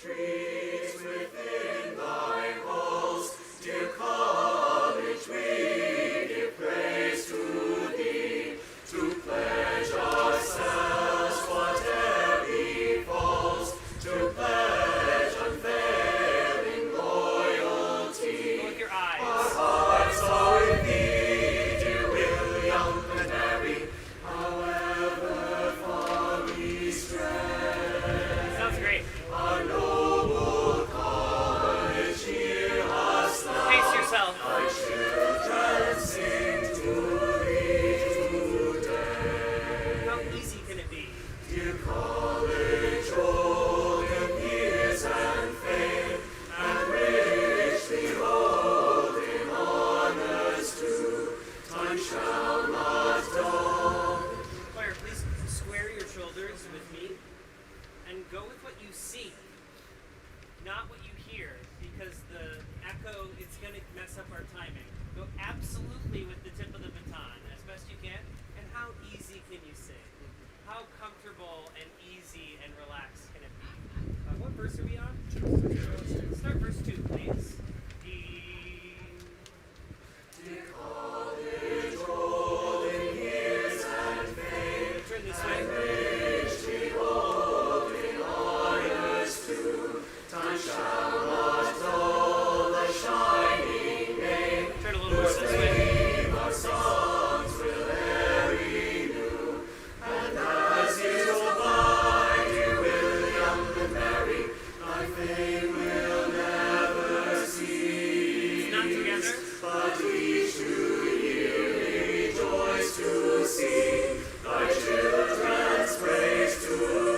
trees within thy halls, dear college, we give praise to thee, to pledge ourselves whatever befalls, to pledge unfailing loyalty. Go with your eyes. Our hearts are with thee, dear William and Mary, however far we stray. Sounds great. Our noble college, hear us thou. Pace yourself. Thy children sing to thee today. How easy can it be? Dear college, old in years and fame, and richly holding honors too, time shall not dull. Choir, please square your shoulders with me and go with what you see, not what you hear, because the echo, it's going to mess up our timing. Go absolutely with the tip of the baton as best you can. And how easy can you sing? How comfortable and easy and relaxed can it be? What verse are we on? Start verse 2, please. Dear college, old in years and fame, Turn this way. richly holding honors too, time shall not dull the shining name. Turn a little more this way. Fame our songs will e'er renew, and as years go by, dear William and Mary, thy fame will never cease. Not together. But each new year may rejoice to see thy children's praise to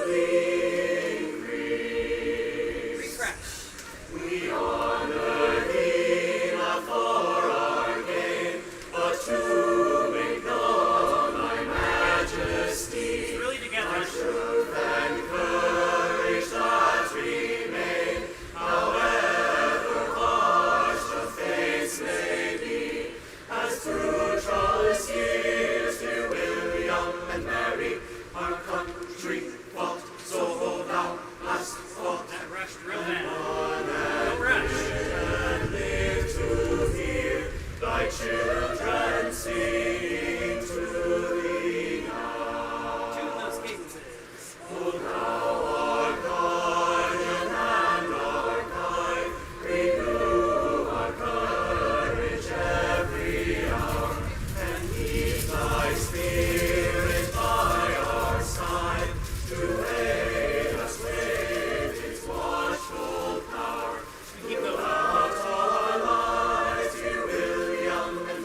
thee increase. Refresh. We honor thee not for our gain, but to make known thy majesty. It's really together. Truth and courage that remain, however harsh the fates may be, as through troublous years, dear William and Mary, our country fought, so thou hast fought. That rushed real bad. Don't rush. And live to hear thy children sing to thee now. Tune those cadences. O thou art guardian and our guide, renew our courage every hour, and keep thy spirit by our side, to aid us with its watchful power. Keep going. Throughout all our lives, dear William and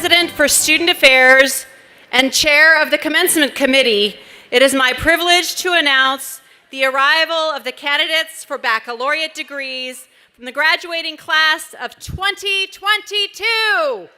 President for Student Affairs and Chair of the Commencement Committee, it is my privilege to announce the arrival of the candidates for baccalaureate degrees from the graduating class of 2022.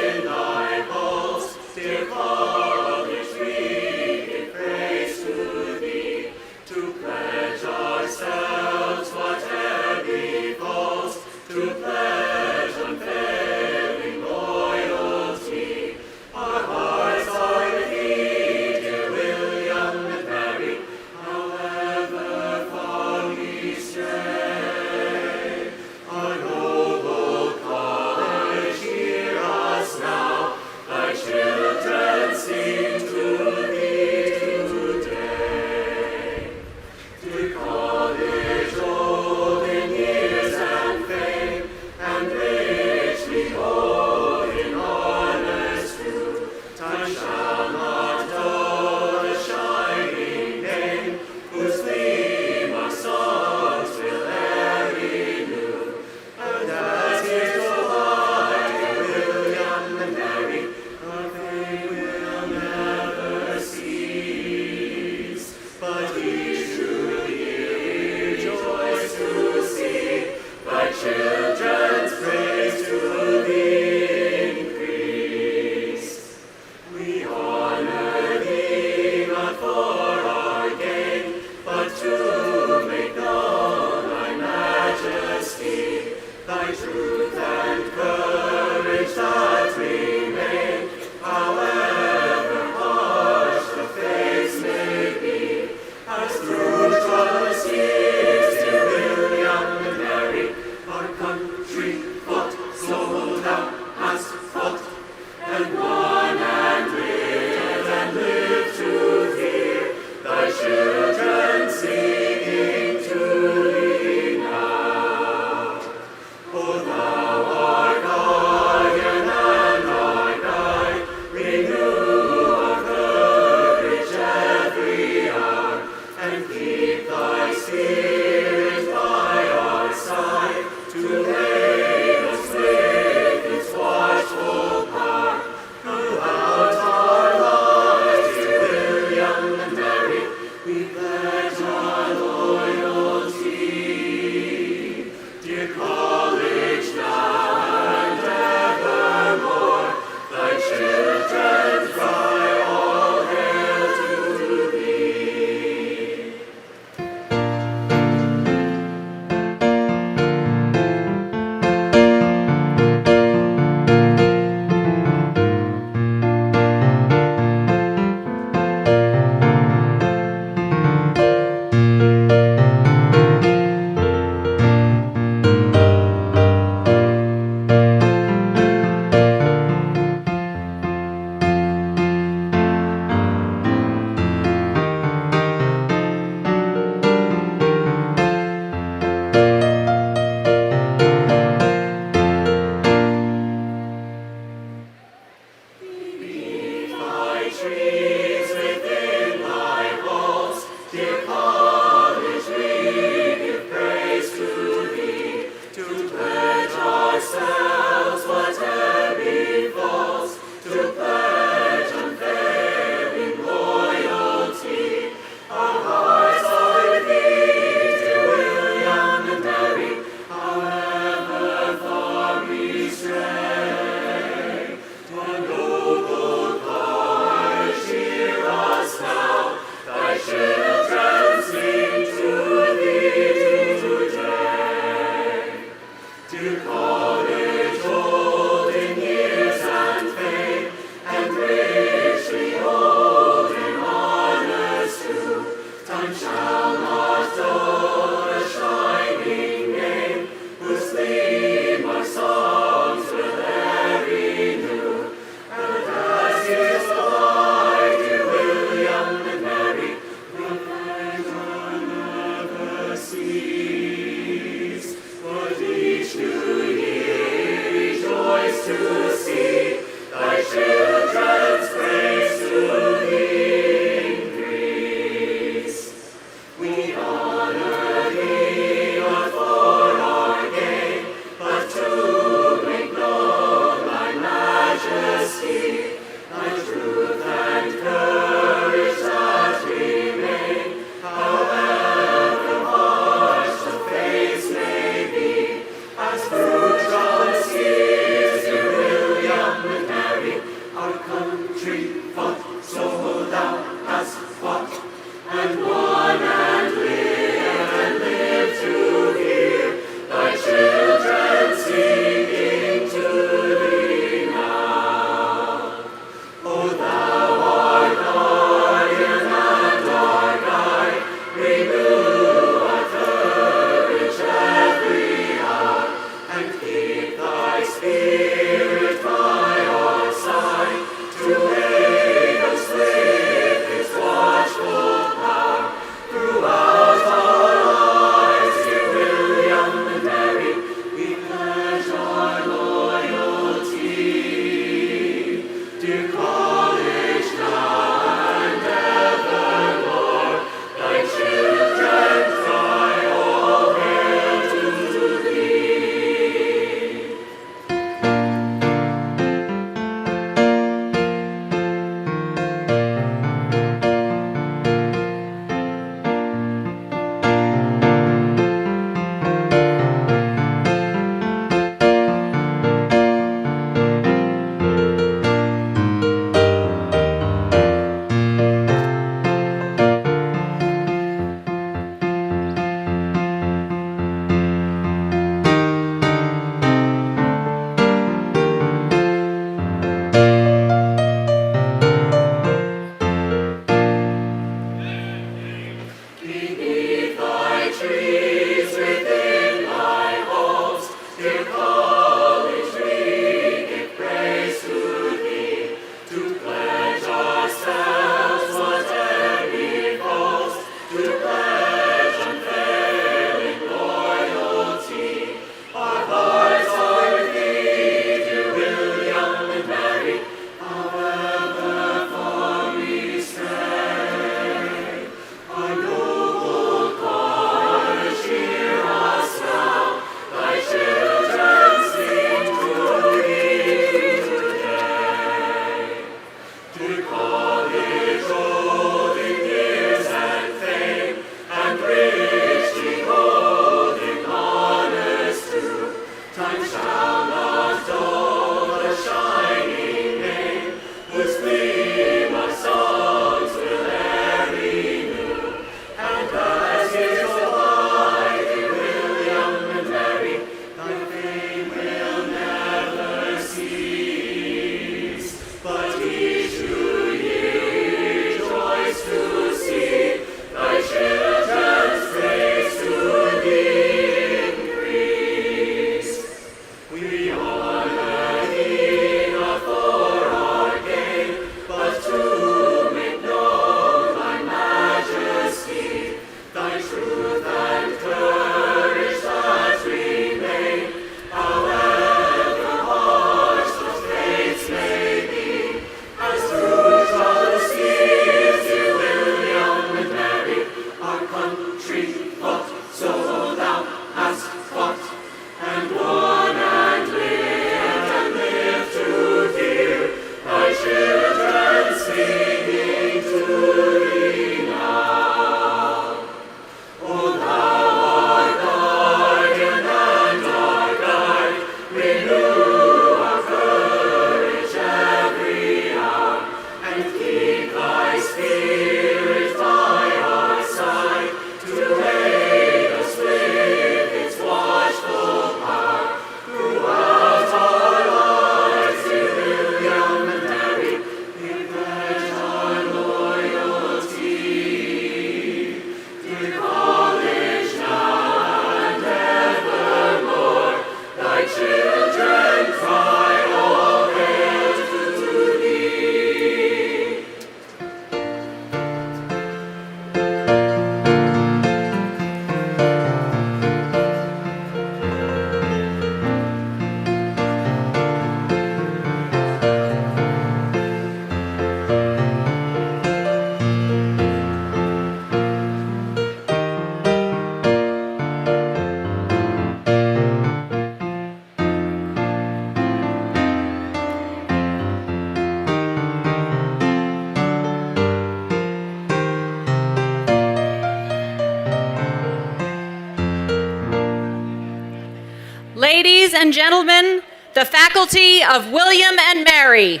Ladies and gentlemen, the faculty of William and Mary.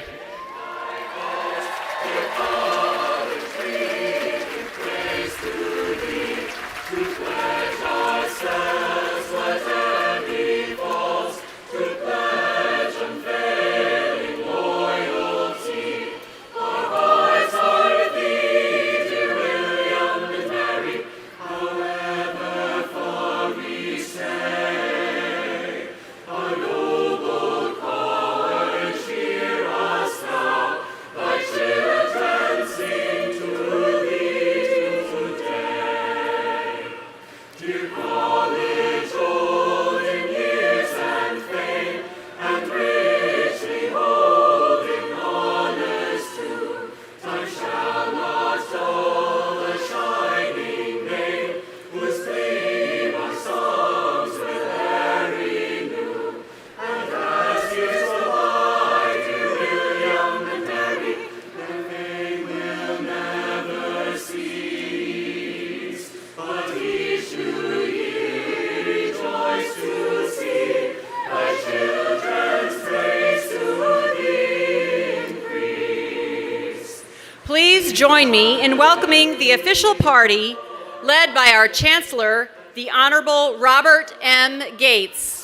Please join me in welcoming the official party led by our Chancellor, the Honorable Robert M. Gates.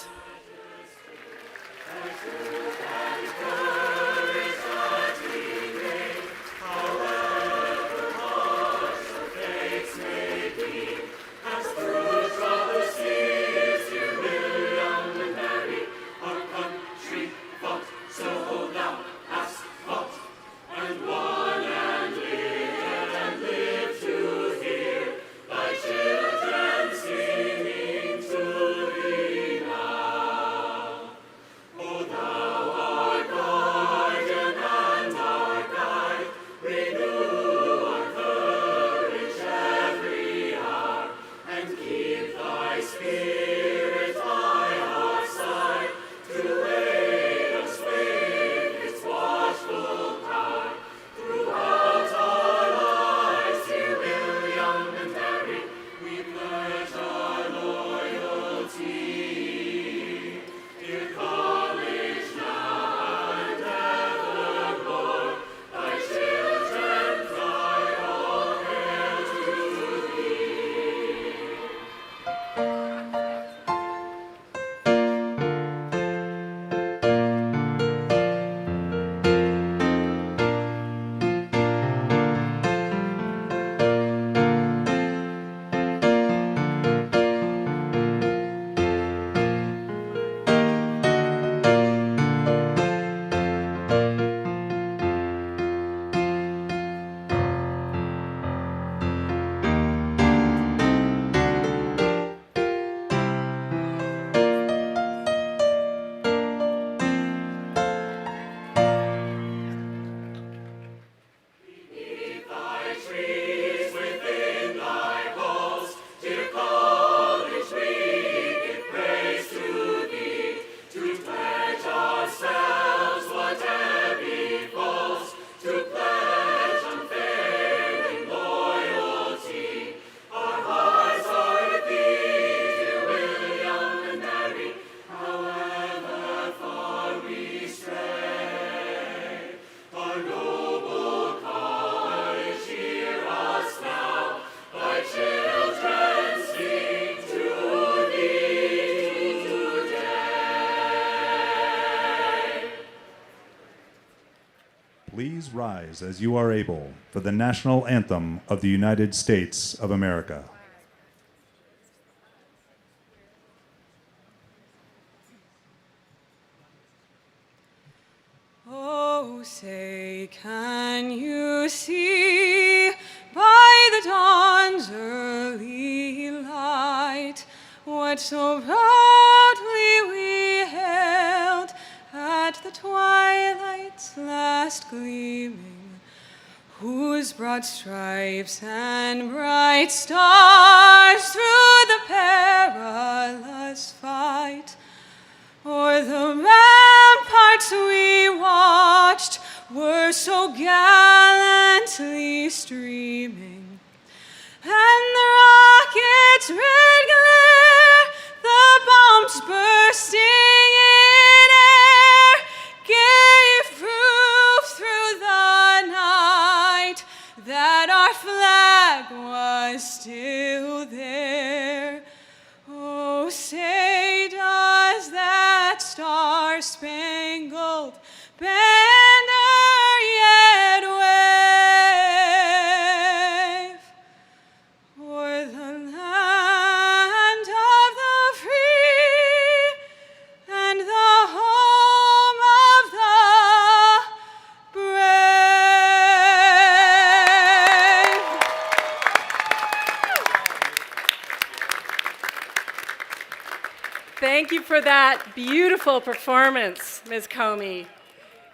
Please rise as you are able for the national anthem of the United States of America. Oh, say, can you see by the dawn's early light what so proudly we hailed at the twilight's last gleaming, whose broad stripes and bright stars through the perilous fight o'er the ramparts we watched were so gallantly streaming, and the rocket's red glare, the bombs bursting star-spangled banner yet wave o'er the land of the free and the home of the brave. Thank you for that beautiful performance, Ms. Comey.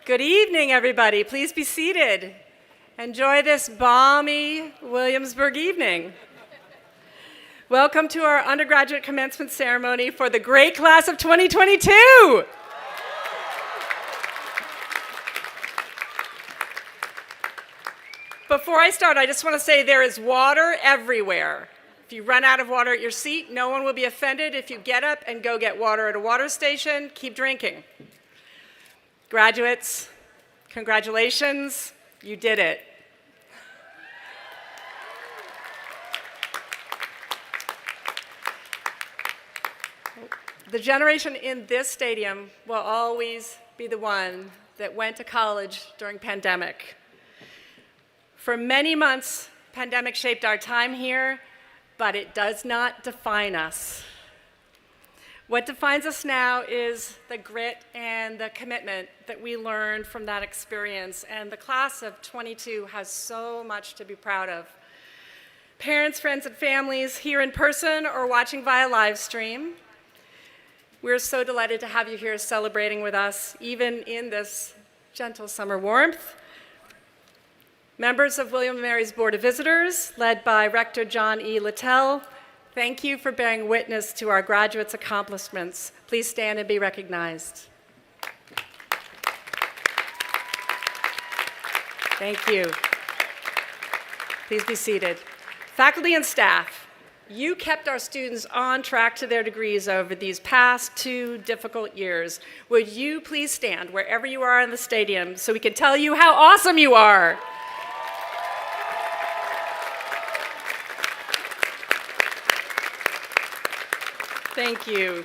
Good evening, everybody. Please be seated. Enjoy this balmy Williamsburg evening. Welcome to our undergraduate commencement ceremony for the great class of 2022. Before I start, I just want to say there is water everywhere. If you run out of water at your seat, no one will be offended if you get up and go get water at a water station. Keep drinking. Graduates, congratulations, you did it. The generation in this stadium will always be the one that went to college during pandemic. For many months, pandemic shaped our time here, but it does not define us. What defines us now is the grit and the commitment that we learned from that experience, and the class of 22 has so much to be proud of. Parents, friends, and families here in person or watching via live stream, we're so delighted to have you here celebrating with us, even in this gentle summer warmth. Members of William & Mary's Board of Visitors, led by Rector John E. Littell, thank you for bearing witness to our graduates' accomplishments. Please stand and be recognized. Thank you. Please be seated. Faculty and staff, you kept our students on track to their degrees over these past 2 difficult years. Would you please stand wherever you are in the stadium so we can tell you how awesome you are? Thank you.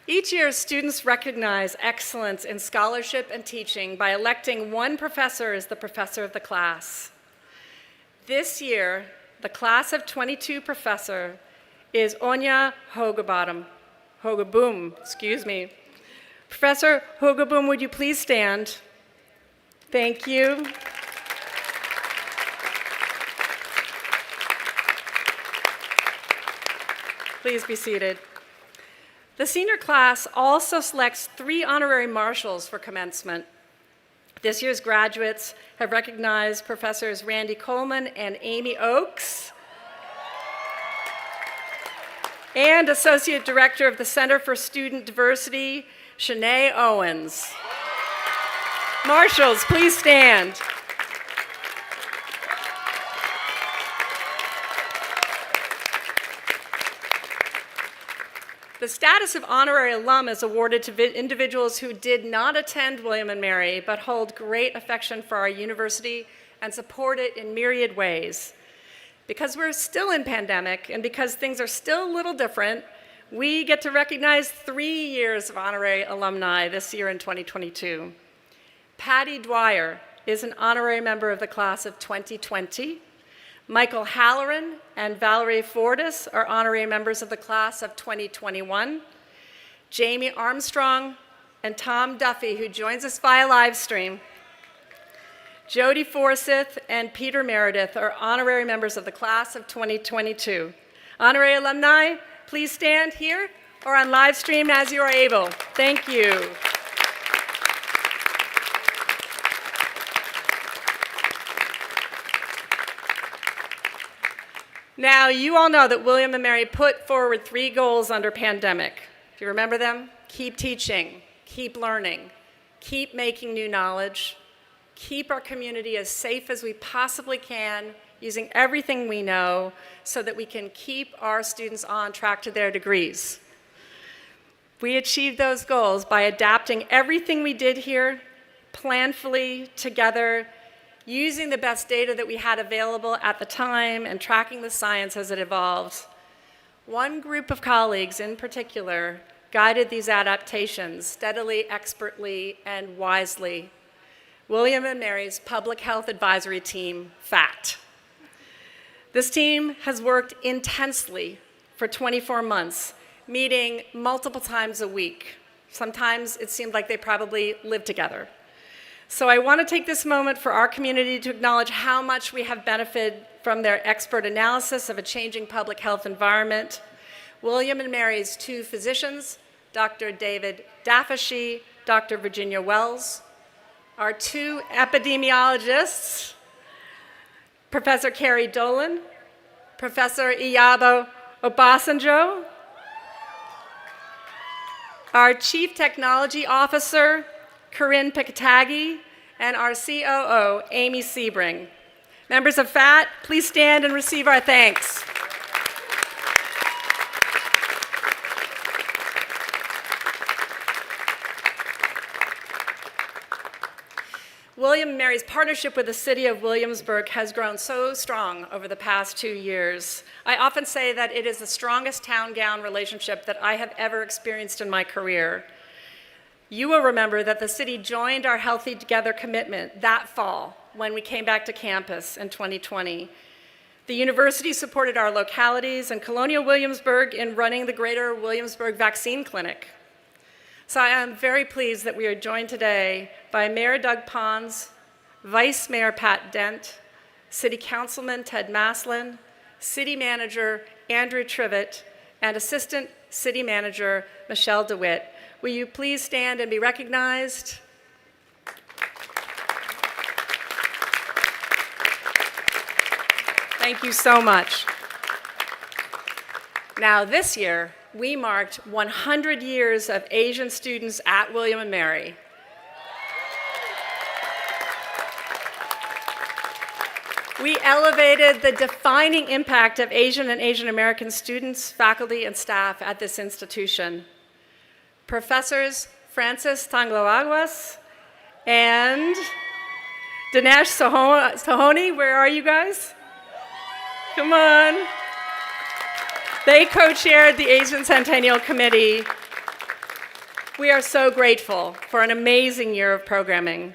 Each year, students recognize excellence in scholarship and teaching by electing one professor as the professor of the class. This year, the class of 22 professor is Onya Hogaboom. Professor Hogaboom, would you please stand? Thank you. Please be seated. The senior class also selects 3 honorary marshals for commencement. This year's graduates have recognized Professors Randy Coleman and Amy Oakes, and Associate Director of the Center for Student Diversity, Shanae Owens. Marshals, please stand. The status of honorary alum is awarded to individuals who did not attend William & Mary, but hold great affection for our university and support it in myriad ways. Because we're still in pandemic and because things are still a little different, we get to recognize 3 years of honorary alumni this year in 2022. Patty Dwyer is an honorary member of the class of 2020. Michael Halloran and Valerie Fortis are honorary members of the class of 2021. Jamie Armstrong and Tom Duffy, who joins us via live stream. Jody Forsyth and Peter Meredith are honorary members of the class of 2022. Honorary alumni, please stand here or on live stream as you are able. Thank you. Now, you all know that William & Mary put forward 3 goals under pandemic. Do you remember them? Keep teaching, keep learning, keep making new knowledge, keep our community as safe as we possibly can, using everything we know so that we can keep our students on track to their degrees. We achieved those goals by adapting everything we did here planfully together, using the best data that we had available at the time and tracking the science as it evolved. One group of colleagues in particular guided these adaptations steadily, expertly, and wisely. William & Mary's Public Health Advisory Team, FACT. This team has worked intensely for 24 months, meeting multiple times a week. Sometimes it seemed like they probably lived together. So I want to take this moment for our community to acknowledge how much we have benefited from their expert analysis of a changing public health environment. William & Mary's two physicians, Dr. David Dafashy, Dr. Virginia Wells, our two epidemiologists, Professor Carrie Dolan, Professor Iyabo Obasanjo, our Chief Technology Officer, Corinne Piketagi, and our COO, Amy Sebring. Members of FAT, please stand and receive our thanks. William & Mary's partnership with the city of Williamsburg has grown so strong over the past 2 years. I often say that it is the strongest town-gown relationship that I have ever experienced in my career. You will remember that the city joined our Healthy Together commitment that fall when we came back to campus in 2020. The university supported our localities and Colonial Williamsburg in running the Greater Williamsburg Vaccine Clinic. So I am very pleased that we are joined today by Mayor Doug Pons, Vice Mayor Pat Dent, City Councilman Ted Maslin, City Manager Andrew Trivett, and Assistant City Manager Michelle DeWitt. Will you please stand and be recognized? Thank you so much. Now this year, we marked 100 years of Asian students at William & Mary. We elevated the defining impact of Asian and Asian American students, faculty, and staff at this institution. Professors Francis Tangloaguas and Dinesh Sohoni, where are you guys? Come on. They co-chaired the Asian Centennial Committee. We are so grateful for an amazing year of programming.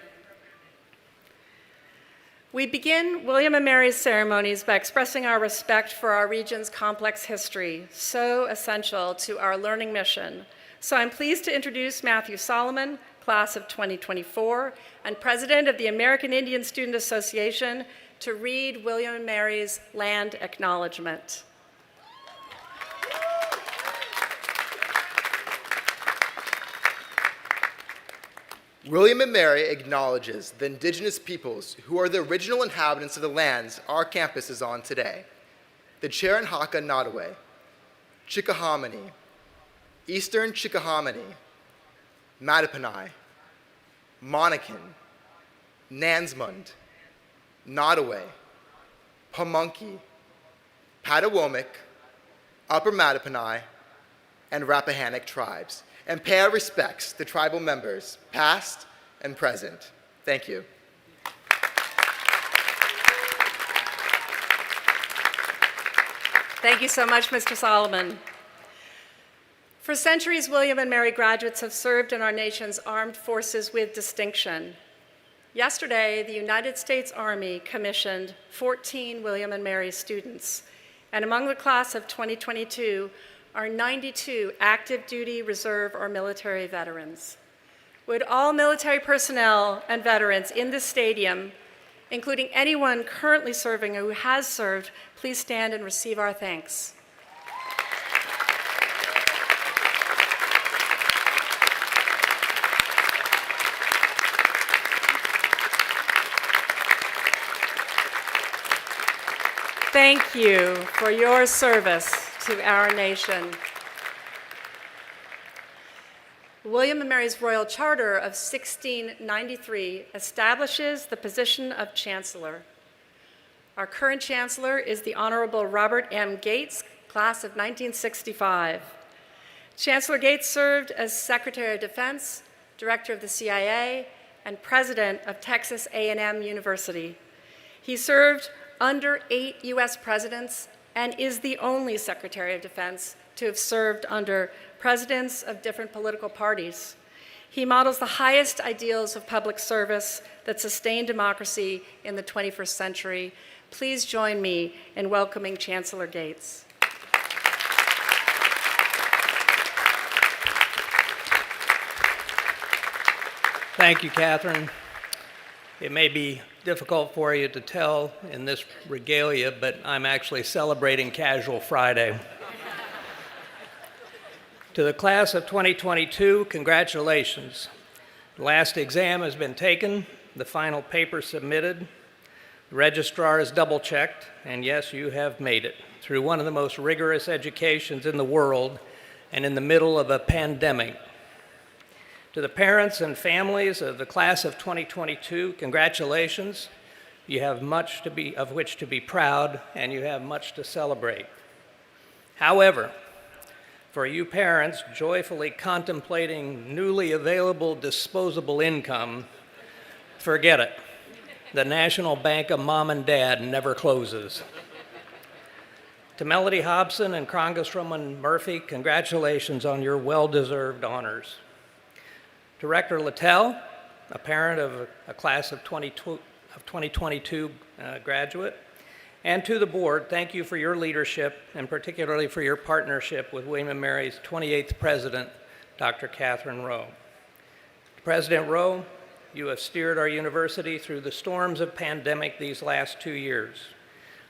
We begin William & Mary's ceremonies by expressing our respect for our region's complex history, so essential to our learning mission. So I'm pleased to introduce Matthew Solomon, class of 2024, and president of the American Indian Student Association, to read William & Mary's land acknowledgement. William & Mary acknowledges the indigenous peoples who are the original inhabitants of the lands our campus is on today: the Cherenhaka Nottoway, Chickahominy, Eastern Chickahominy, Mattaponi, Monacan, Nansmond, Nottoway, Pamunkey, Patawomic, Upper Mattaponi, and Rappahannock tribes, and pay our respects to tribal members, past and present. Thank you. Thank you so much, Mr. Solomon. For centuries, William & Mary graduates have served in our nation's armed forces with distinction. Yesterday, the United States Army commissioned 14 William & Mary students, and among the class of 2022 are 92 active duty, reserve, or military veterans. Would all military personnel and veterans in this stadium, including anyone currently serving or who has served, please stand and receive our thanks. Thank you for your service to our nation. William & Mary's Royal Charter of 1693 establishes the position of Chancellor. Our current Chancellor is the Honorable Robert M. Gates, class of 1965. Chancellor Gates served as Secretary of Defense, Director of the CIA, and President of Texas A&M University. He served under 8 U.S. presidents and is the only Secretary of Defense to have served under presidents of different political parties. He models the highest ideals of public service that sustain democracy in the 21st century. Please join me in welcoming Chancellor Gates. Thank you, Catherine. It may be difficult for you to tell in this regalia, but I'm actually celebrating Casual Friday. To the class of 2022, congratulations. The last exam has been taken, the final paper submitted, the registrar has double-checked, and yes, you have made it through one of the most rigorous educations in the world and in the middle of a pandemic. To the parents and families of the class of 2022, congratulations. You have much of which to be proud, and you have much to celebrate. However, for you parents joyfully contemplating newly available disposable income, forget it. The National Bank of Mom and Dad never closes. To Melody Hobson and Congresswoman Murphy, congratulations on your well-deserved honors. To Rector Littell, a parent of a class of 2022 graduate, and to the board, thank you for your leadership and particularly for your partnership with William & Mary's 28th president, Dr. Catherine Rowe. President Rowe, you have steered our university through the storms of pandemic these last 2 years.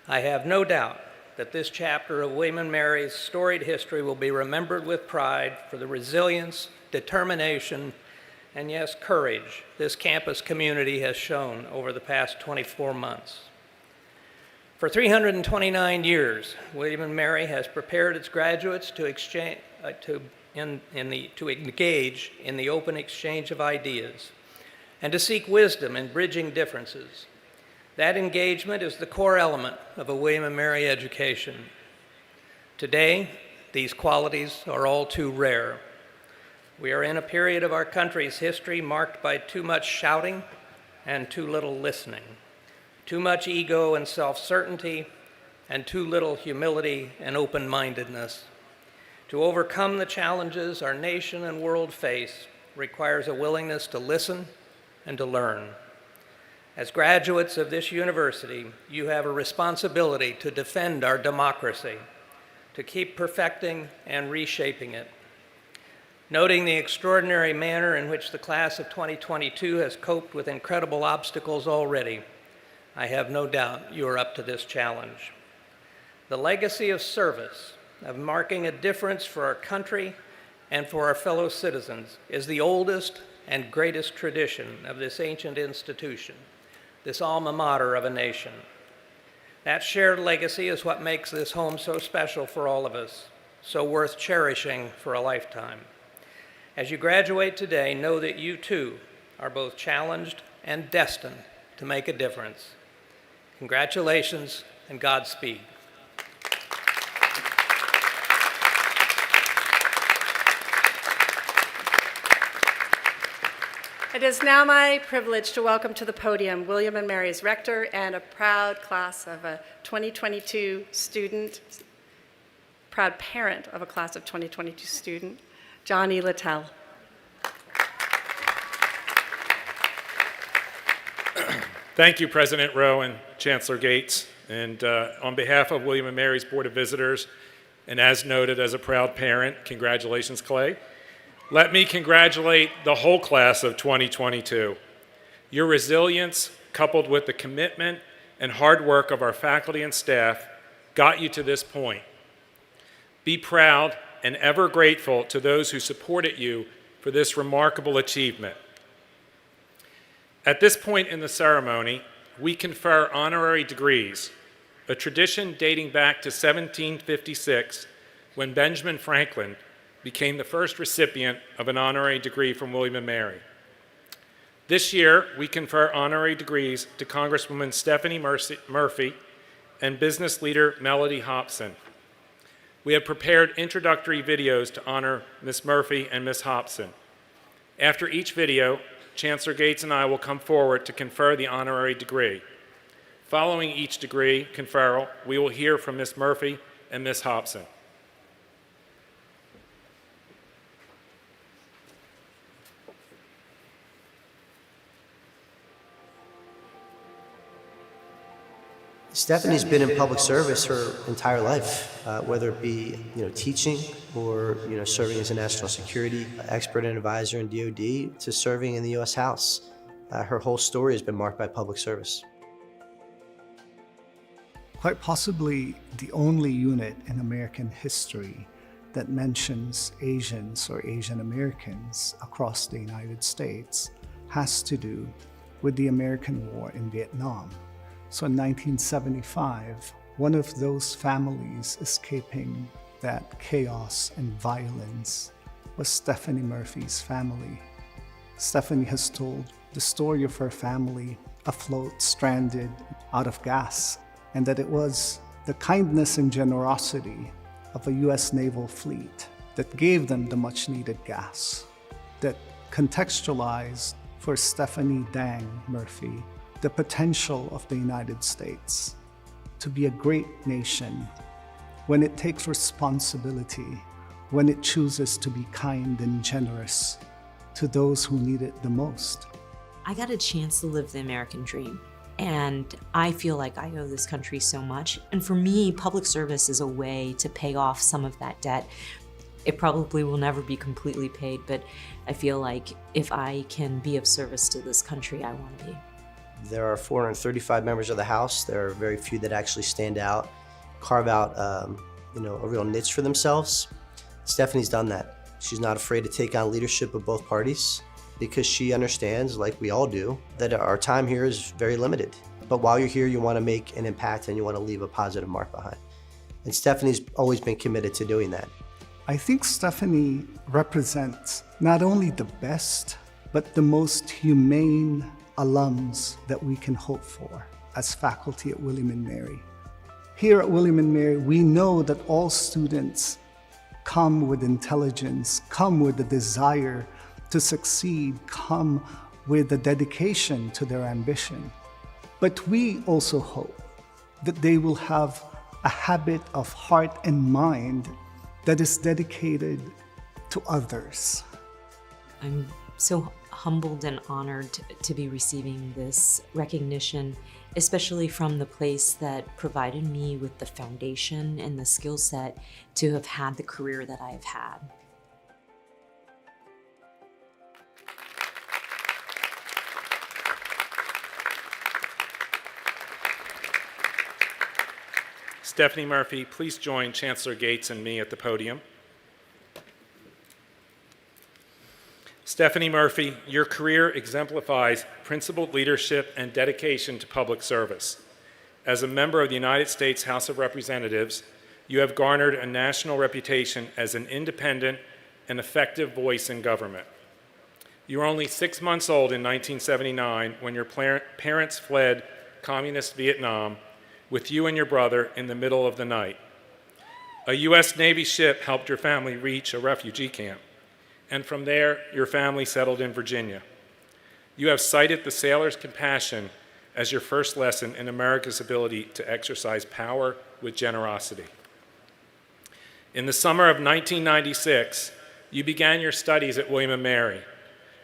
I have no doubt that this chapter of William & Mary's storied history will be remembered with pride for the resilience, determination, and yes, courage this campus community has shown over the past 24 months. For 329 years, William & Mary has prepared its graduates to engage in the open exchange of ideas and to seek wisdom in bridging differences. That engagement is the core element of a William & Mary education. Today, these qualities are all too rare. We are in a period of our country's history marked by too much shouting and too little listening, too much ego and self-certainty, and too little humility and open-mindedness. To overcome the challenges our nation and world face requires a willingness to listen and to learn. As graduates of this university, you have a responsibility to defend our democracy, to keep perfecting and reshaping it. Noting the extraordinary manner in which the class of 2022 has coped with incredible obstacles already, I have no doubt you are up to this challenge. The legacy of service, of marking a difference for our country and for our fellow citizens, is the oldest and greatest tradition of this ancient institution, this alma mater of a nation. That shared legacy is what makes this home so special for all of us, so worth cherishing for a lifetime. As you graduate today, know that you too are both challenged and destined to make a difference. Congratulations and Godspeed. It is now my privilege to welcome to the podium William & Mary's rector and a proud class of a 2022 student, proud parent of a class of 2022 student, Johnny Littell. Thank you, President Rowe and Chancellor Gates. And on behalf of William & Mary's Board of Visitors, and as noted as a proud parent, congratulations, Clay. Let me congratulate the whole class of 2022. Your resilience, coupled with the commitment and hard work of our faculty and staff, got you to this point. Be proud and ever grateful to those who supported you for this remarkable achievement. At this point in the ceremony, we confer honorary degrees, a tradition dating back to 1756, when Benjamin Franklin became the first recipient of an honorary degree from William & Mary. This year, we confer honorary degrees to Congresswoman Stephanie Murphy and business leader Melody Hobson. We have prepared introductory videos to honor Ms. Murphy and Ms. Hobson. After each video, Chancellor Gates and I will come forward to confer the honorary degree. Following each degree conferral, we will hear from Ms. Murphy and Ms. Hobson. Stephanie's been in public service her entire life, whether it be teaching or serving as a national security expert and advisor in DoD to serving in the U.S. House. Her whole story has been marked by public service. Quite possibly the only unit in American history that mentions Asians or Asian Americans across the United States has to do with the American War in Vietnam. So in 1975, one of those families escaping that chaos and violence was Stephanie Murphy's family. Stephanie has told the story of her family afloat, stranded, out of gas, and that it was the kindness and generosity of a U.S. naval fleet that gave them the much-needed gas, that contextualized for Stephanie Dang Murphy the potential of the United States to be a great nation when it takes responsibility, when it chooses to be kind and generous to those who need it the most. I got a chance to live the American dream, and I feel like I owe this country so much. And for me, public service is a way to pay off some of that debt. It probably will never be completely paid, but I feel like if I can be of service to this country, I want to be. There are 435 members of the House. There are very few that actually stand out, carve out a real niche for themselves. Stephanie's done that. She's not afraid to take on leadership of both parties because she understands, like we all do, that our time here is very limited. But while you're here, you want to make an impact and you want to leave a positive mark behind. And Stephanie's always been committed to doing that. I think Stephanie represents not only the best, but the most humane alums that we can hope for as faculty at William & Mary. Here at William & Mary, we know that all students come with intelligence, come with a desire to succeed, come with a dedication to their ambition. But we also hope that they will have a habit of heart and mind that is dedicated to others. I'm so humbled and honored to be receiving this recognition, especially from the place that provided me with the foundation and the skill set to have had the career that I have had. Stephanie Murphy, please join Chancellor Gates and me at the podium. Stephanie Murphy, your career exemplifies principled leadership and dedication to public service. As a member of the United States House of Representatives, you have garnered a national reputation as an independent and effective voice in government. You were only 6 months old in 1979 when your parents fled communist Vietnam with you and your brother in the middle of the night. A U.S. Navy ship helped your family reach a refugee camp, and from there, your family settled in Virginia. You have cited the sailor's compassion as your first lesson in America's ability to exercise power with generosity. In the summer of 1996, you began your studies at William & Mary.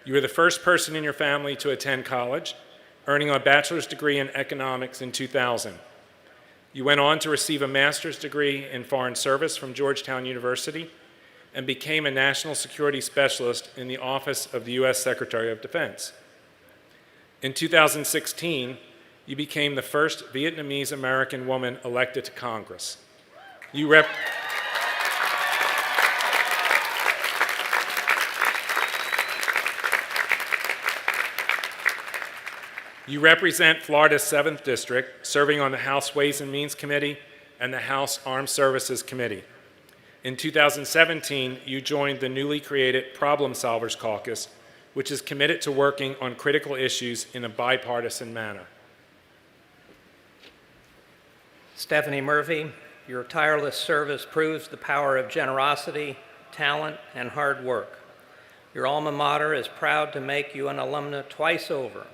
You were the first person in your family to attend college, earning a bachelor's degree in economics in 2000. You went on to receive a master's degree in foreign service from Georgetown University and became a national security specialist in the Office of the U.S. Secretary of Defense. In 2016, you became the first Vietnamese American woman elected to Congress. You represent Florida's 7th District, serving on the House Ways and Means Committee and the House Armed Services Committee. In 2017, you joined the newly created Problem Solvers Caucus, which is committed to working on critical issues in a bipartisan manner. Stephanie Murphy, your tireless service proves the power of generosity, talent, and hard work. Your alma mater is proud to make you an alumna twice over.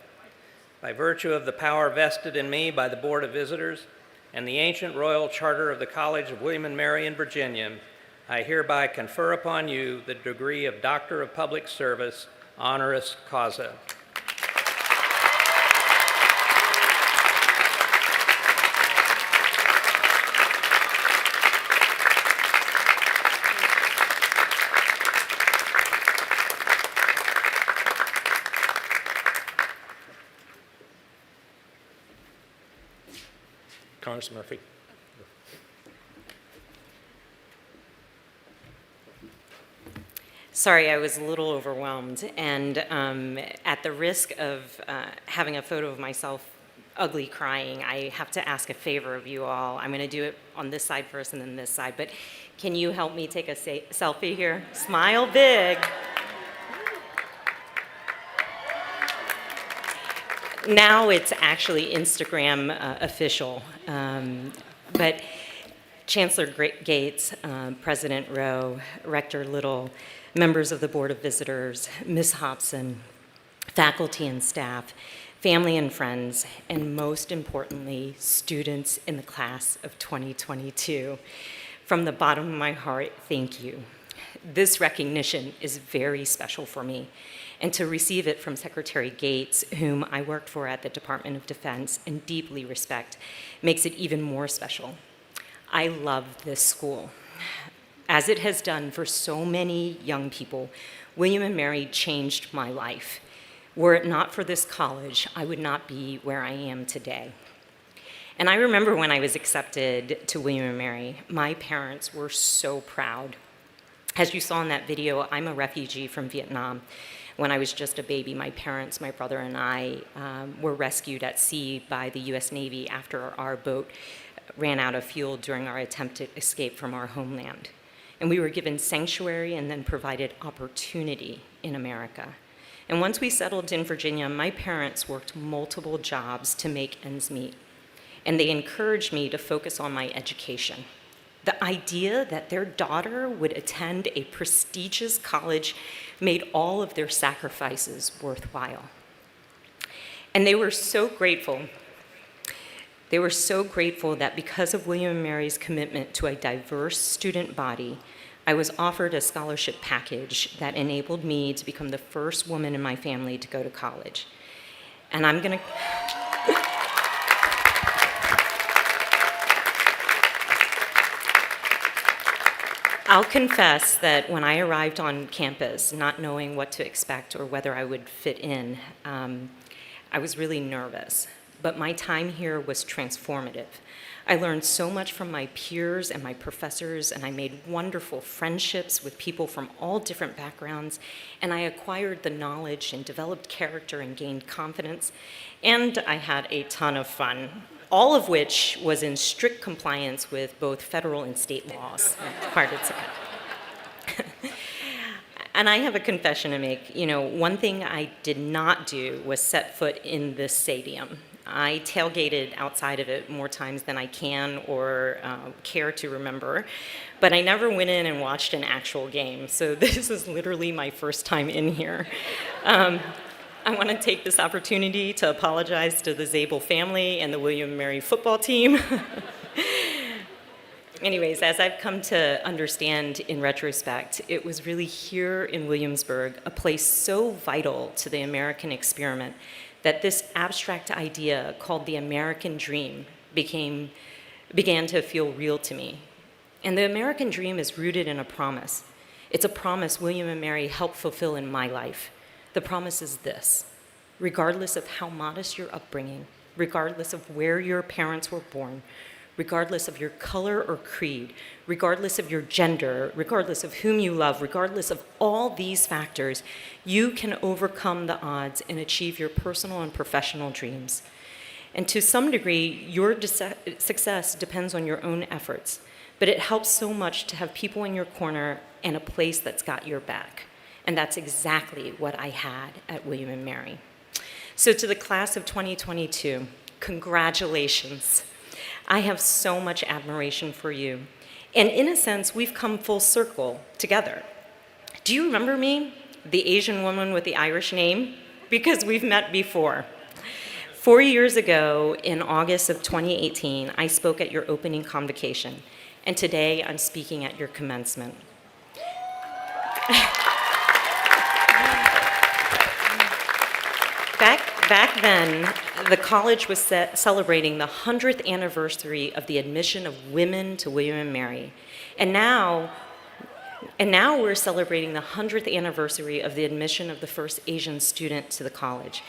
By virtue of the power vested in me by the Board of Visitors and the ancient royal charter of the College of William & Mary in Virginia, I hereby confer upon you the degree of Doctor of Public Service, honoris causa. Congressman Murphy. Sorry, I was a little overwhelmed, and at the risk of having a photo of myself ugly crying, I have to ask a favor of you all. I'm going to do it on this side first and then this side, but can you help me take a selfie here? Smile big. Now it's actually Instagram official, but Chancellor Gates, President Rowe, Rector Little, members of the Board of Visitors, Ms. Hobson, faculty and staff, family and friends, and most importantly, students in the class of 2022. From the bottom of my heart, thank you. This recognition is very special for me, and to receive it from Secretary Gates, whom I worked for at the Department of Defense and deeply respect, makes it even more special. I love this school. As it has done for so many young people, William & Mary changed my life. Were it not for this college, I would not be where I am today. And I remember when I was accepted to William & Mary, my parents were so proud. As you saw in that video, I'm a refugee from Vietnam. When I was just a baby, my parents, my brother and I were rescued at sea by the US Navy after our boat ran out of fuel during our attempted escape from our homeland. And we were given sanctuary and then provided opportunity in America. And once we settled in Virginia, my parents worked multiple jobs to make ends meet. And they encouraged me to focus on my education. The idea that their daughter would attend a prestigious college made all of their sacrifices worthwhile. And they were so grateful. They were so grateful that because of William & Mary's commitment to a diverse student body, I was offered a scholarship package that enabled me to become the first woman in my family to go to college. And I'm gonna... I'll confess that when I arrived on campus, not knowing what to expect or whether I would fit in, I was really nervous. But my time here was transformative. I learned so much from my peers and my professors, and I made wonderful friendships with people from all different backgrounds, and I acquired the knowledge and developed character and gained confidence, and I had a ton of fun, all of which was in strict compliance with both federal and state laws. And I have a confession to make. You know, one thing I did not do was set foot in this stadium. I tailgated outside of it more times than I can or care to remember, but I never went in and watched an actual game, so this is literally my first time in here. I want to take this opportunity to apologize to the Zabel family and the William & Mary football team. Anyways, as I've come to understand in retrospect, it was really here in Williamsburg, a place so vital to the American experiment, that this abstract idea called the American dream began to feel real to me. And the American dream is rooted in a promise. It's a promise William & Mary helped fulfill in my life. The promise is this: regardless of how modest your upbringing, regardless of where your parents were born, regardless of your color or creed, regardless of your gender, regardless of whom you love, regardless of all these factors, you can overcome the odds and achieve your personal and professional dreams. And to some degree, your success depends on your own efforts, but it helps so much to have people in your corner and a place that's got your back. And that's exactly what I had at William & Mary. So to the class of 2022, congratulations. I have so much admiration for you. And in a sense, we've come full circle together. Do you remember me, the Asian woman with the Irish name? Because we've met before. 4 years ago, in August of 2018, I spoke at your opening convocation, and today I'm speaking at your commencement. Back then, the college was celebrating the 100th anniversary of the admission of women to William & Mary. And now we're celebrating the 100th anniversary of the admission of the first Asian student to the college.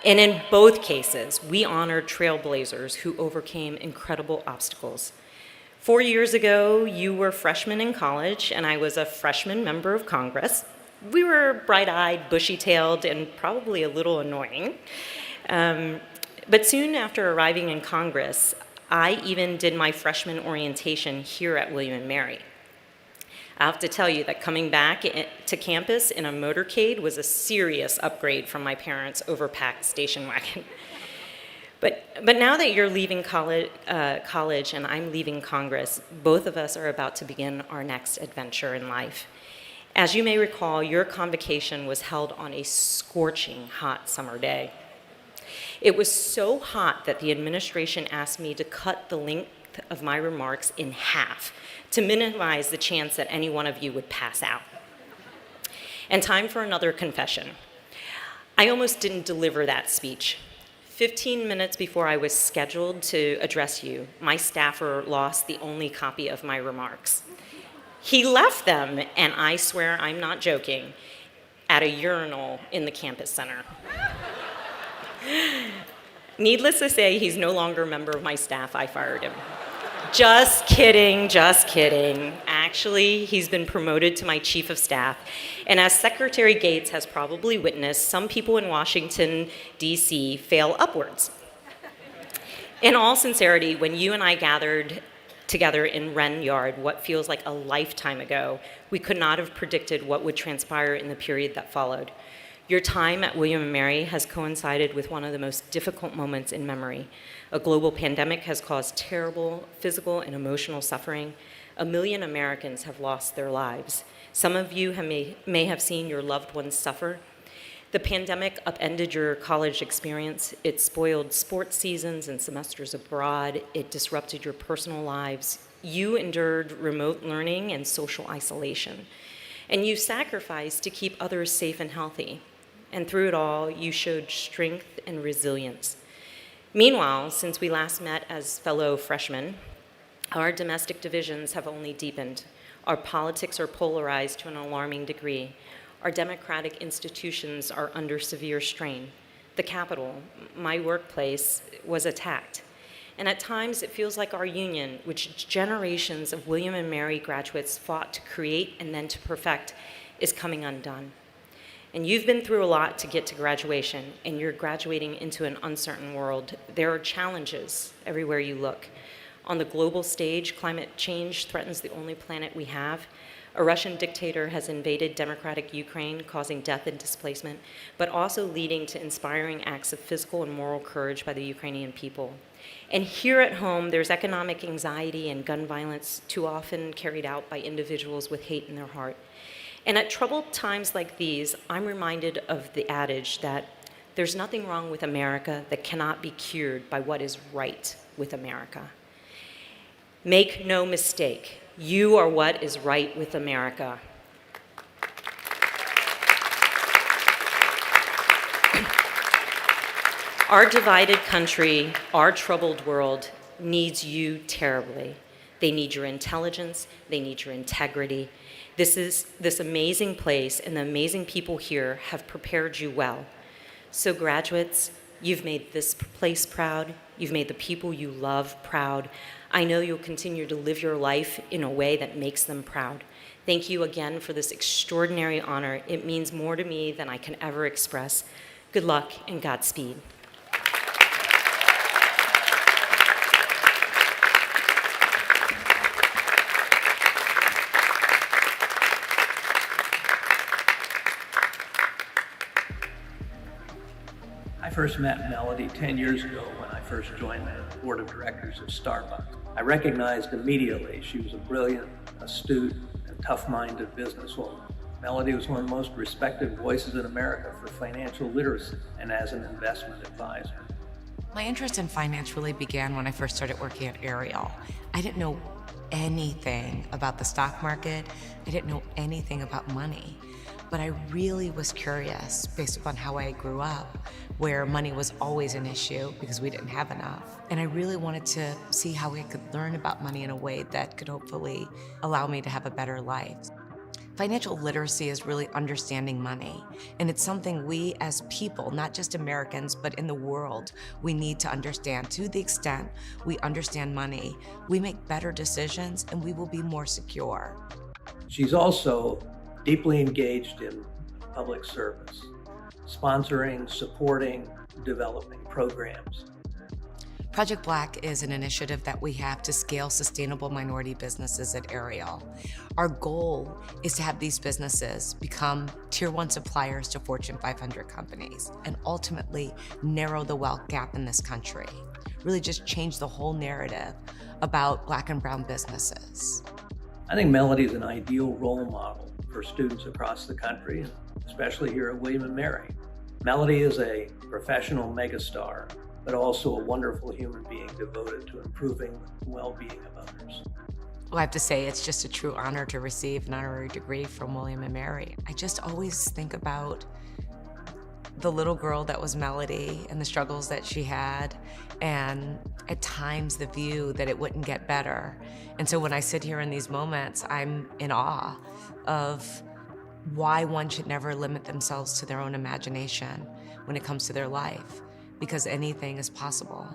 And in both cases, we honored trailblazers who overcame incredible obstacles. 4 years ago, you were freshmen in college, and I was a freshman member of Congress. We were bright-eyed, bushy-tailed, and probably a little annoying. But soon after arriving in Congress, I even did my freshman orientation here at William & Mary. I have to tell you that coming back to campus in a motorcade was a serious upgrade from my parents' overpacked station wagon. But now that you're leaving college and I'm leaving Congress, both of us are about to begin our next adventure in life. As you may recall, your convocation was held on a scorching hot summer day. It was so hot that the administration asked me to cut the length of my remarks in half to minimize the chance that any one of you would pass out. And time for another confession. I almost didn't deliver that speech. 15 minutes before I was scheduled to address you, my staffer lost the only copy of my remarks. He left them, and I swear I'm not joking, at a urinal in the campus center. Needless to say, he's no longer a member of my staff. I fired him. Just kidding, just kidding. Actually, he's been promoted to my chief of staff. And as Secretary Gates has probably witnessed, some people in Washington, D.C. fail upwards. In all sincerity, when you and I gathered together in Wren Yard, what feels like a lifetime ago, we could not have predicted what would transpire in the period that followed. Your time at William & Mary has coincided with one of the most difficult moments in memory. A global pandemic has caused terrible physical and emotional suffering. 1 million Americans have lost their lives. Some of you may have seen your loved ones suffer. The pandemic upended your college experience. It spoiled sports seasons and semesters abroad. It disrupted your personal lives. You endured remote learning and social isolation. And you sacrificed to keep others safe and healthy. And through it all, you showed strength and resilience. Meanwhile, since we last met as fellow freshmen, our domestic divisions have only deepened. Our politics are polarized to an alarming degree. Our democratic institutions are under severe strain. The Capitol, my workplace, was attacked. And at times, it feels like our union, which generations of William & Mary graduates fought to create and then to perfect, is coming undone. And you've been through a lot to get to graduation, and you're graduating into an uncertain world. There are challenges everywhere you look. On the global stage, climate change threatens the only planet we have. A Russian dictator has invaded democratic Ukraine, causing death and displacement, but also leading to inspiring acts of physical and moral courage by the Ukrainian people. And here at home, there's economic anxiety and gun violence, too often carried out by individuals with hate in their heart. And at troubled times like these, I'm reminded of the adage that there's nothing wrong with America that cannot be cured by what is right with America. Make no mistake, you are what is right with America. Our divided country, our troubled world needs you terribly. They need your intelligence, they need your integrity. This amazing place and the amazing people here have prepared you well. So graduates, you've made this place proud. You've made the people you love proud. I know you'll continue to live your life in a way that makes them proud. Thank you again for this extraordinary honor. It means more to me than I can ever express. Good luck and Godspeed. I first met Melody 10 years ago when I first joined the board of directors of Starbucks. I recognized immediately she was a brilliant, astute, and tough-minded businesswoman. Melody was one of the most respected voices in America for financial literacy and as an investment advisor. My interest in finance really began when I first started working at Ariel. I didn't know anything about the stock market. I didn't know anything about money. But I really was curious, based upon how I grew up, where money was always an issue because we didn't have enough. And I really wanted to see how we could learn about money in a way that could hopefully allow me to have a better life. Financial literacy is really understanding money, and it's something we as people, not just Americans, but in the world, we need to understand. To the extent we understand money, we make better decisions and we will be more secure. She's also deeply engaged in public service, sponsoring, supporting, developing programs. Project Black is an initiative that we have to scale sustainable minority businesses at Ariel. Our goal is to have these businesses become Tier 1 suppliers to Fortune 500 companies and ultimately narrow the wealth gap in this country. Really just change the whole narrative about Black and brown businesses. I think Melody is an ideal role model for students across the country, especially here at William & Mary. Melody is a professional megastar, but also a wonderful human being devoted to improving the well-being of others. Well, I have to say, it's just a true honor to receive an honorary degree from William & Mary. I just always think about the little girl that was Melody and the struggles that she had, and at times the view that it wouldn't get better. And so when I sit here in these moments, I'm in awe of why one should never limit themselves to their own imagination when it comes to their life, because anything is possible.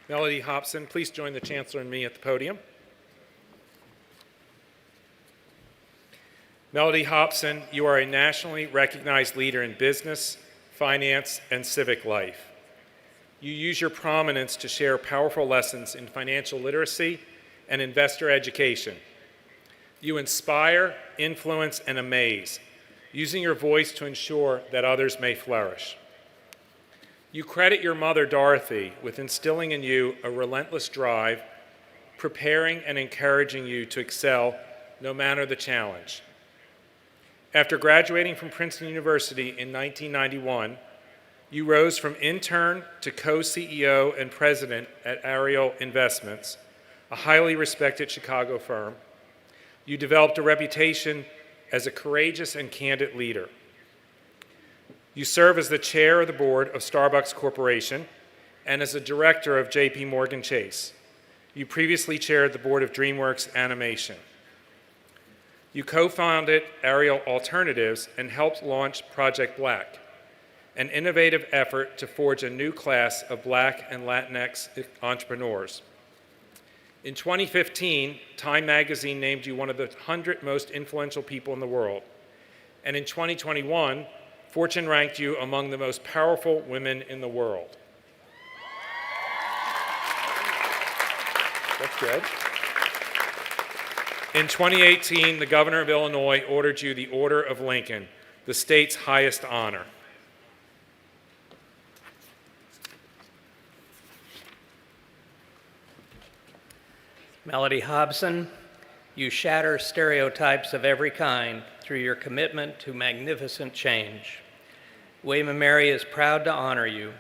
Melody Hobson, please join the Chancellor and me at the podium. Melody Hobson, you are a nationally recognized leader in business, finance, and civic life. You use your prominence to share powerful lessons in financial literacy and investor education. You inspire, influence, and amaze, using your voice to ensure that others may flourish. You credit your mother, Dorothy, with instilling in you a relentless drive, preparing and encouraging you to excel no matter the challenge. After graduating from Princeton University in 1991, you rose from intern to co-CEO and president at Ariel Investments, a highly respected Chicago firm. You developed a reputation as a courageous and candid leader. You serve as the chair of the board of Starbucks Corporation and as a director of JP Morgan Chase. You previously chaired the board of DreamWorks Animation. You co-founded Ariel Alternatives and helped launch Project Black, an innovative effort to forge a new class of Black and Latinx entrepreneurs. In 2015, Time magazine named you one of the 100 most influential people in the world. And in 2021, Fortune ranked you among the most powerful women in the world. That's good. In 2018, the governor of Illinois ordered you the Order of Lincoln, the state's highest honor. Melody Hobson, you shatter stereotypes of every kind through your commitment to magnificent change. William & Mary is proud to honor you.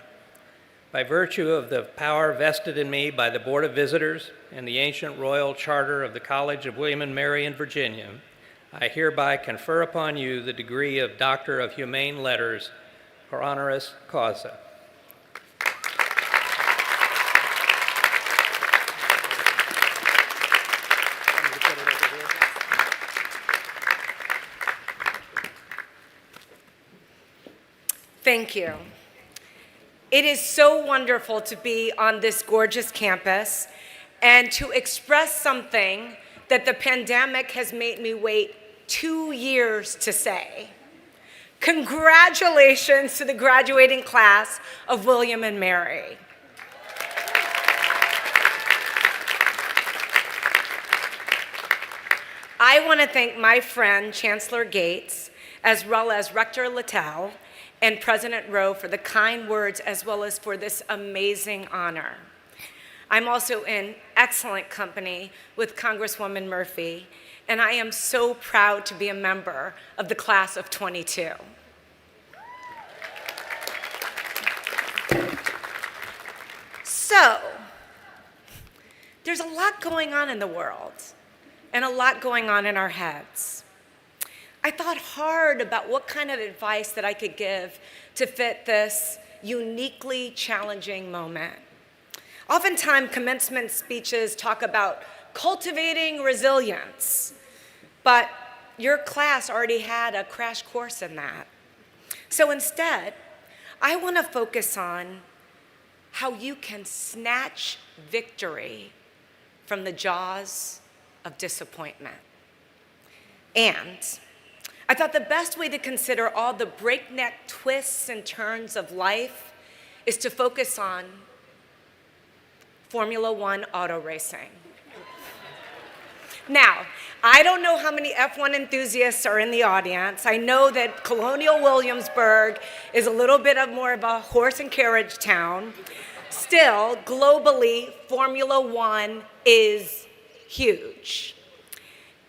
By virtue of the power vested in me by the Board of Visitors and the ancient royal charter of the College of William & Mary in Virginia, I hereby confer upon you the degree of Doctor of Humane Letters, honoris causa. Thank you. It is so wonderful to be on this gorgeous campus and to express something that the pandemic has made me wait 2 years to say. Congratulations to the graduating class of William & Mary. I want to thank my friend, Chancellor Gates, as well as Rector Littell and President Rowe for the kind words as well as for this amazing honor. I'm also in excellent company with Congresswoman Murphy, and I am so proud to be a member of the class of 22. So, there's a lot going on in the world and a lot going on in our heads. I thought hard about what kind of advice that I could give to fit this uniquely challenging moment. Oftentimes, commencement speeches talk about cultivating resilience, but your class already had a crash course in that. So instead, I want to focus on how you can snatch victory from the jaws of disappointment. And I thought the best way to consider all the breakneck twists and turns of life is to focus on Formula One auto racing. Now, I don't know how many F1 enthusiasts are in the audience. I know that Colonial Williamsburg is a little bit more of a horse and carriage town. Still, globally, Formula One is huge.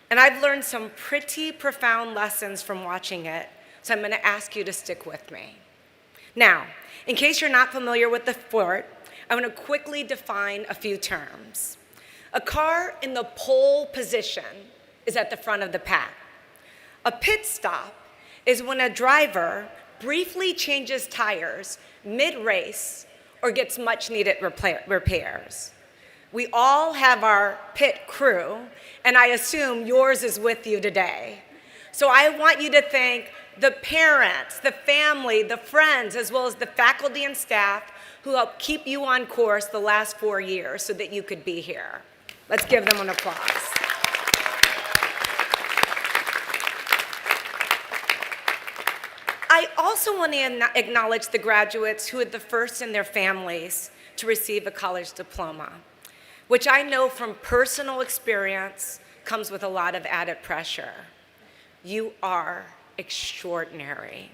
And I've learned some pretty profound lessons from watching it, so I'm going to ask you to stick with me. Now, in case you're not familiar with the sport, I want to quickly define a few terms. A car in the pole position is at the front of the pack. A pit stop is when a driver briefly changes tires mid-race or gets much-needed repairs. We all have our pit crew, and I assume yours is with you today. So I want you to thank the parents, the family, the friends, as well as the faculty and staff who helped keep you on course the last 4 years so that you could be here. Let's give them an applause. I also want to acknowledge the graduates who are the first in their families to receive a college diploma, which I know from personal experience comes with a lot of added pressure. You are extraordinary.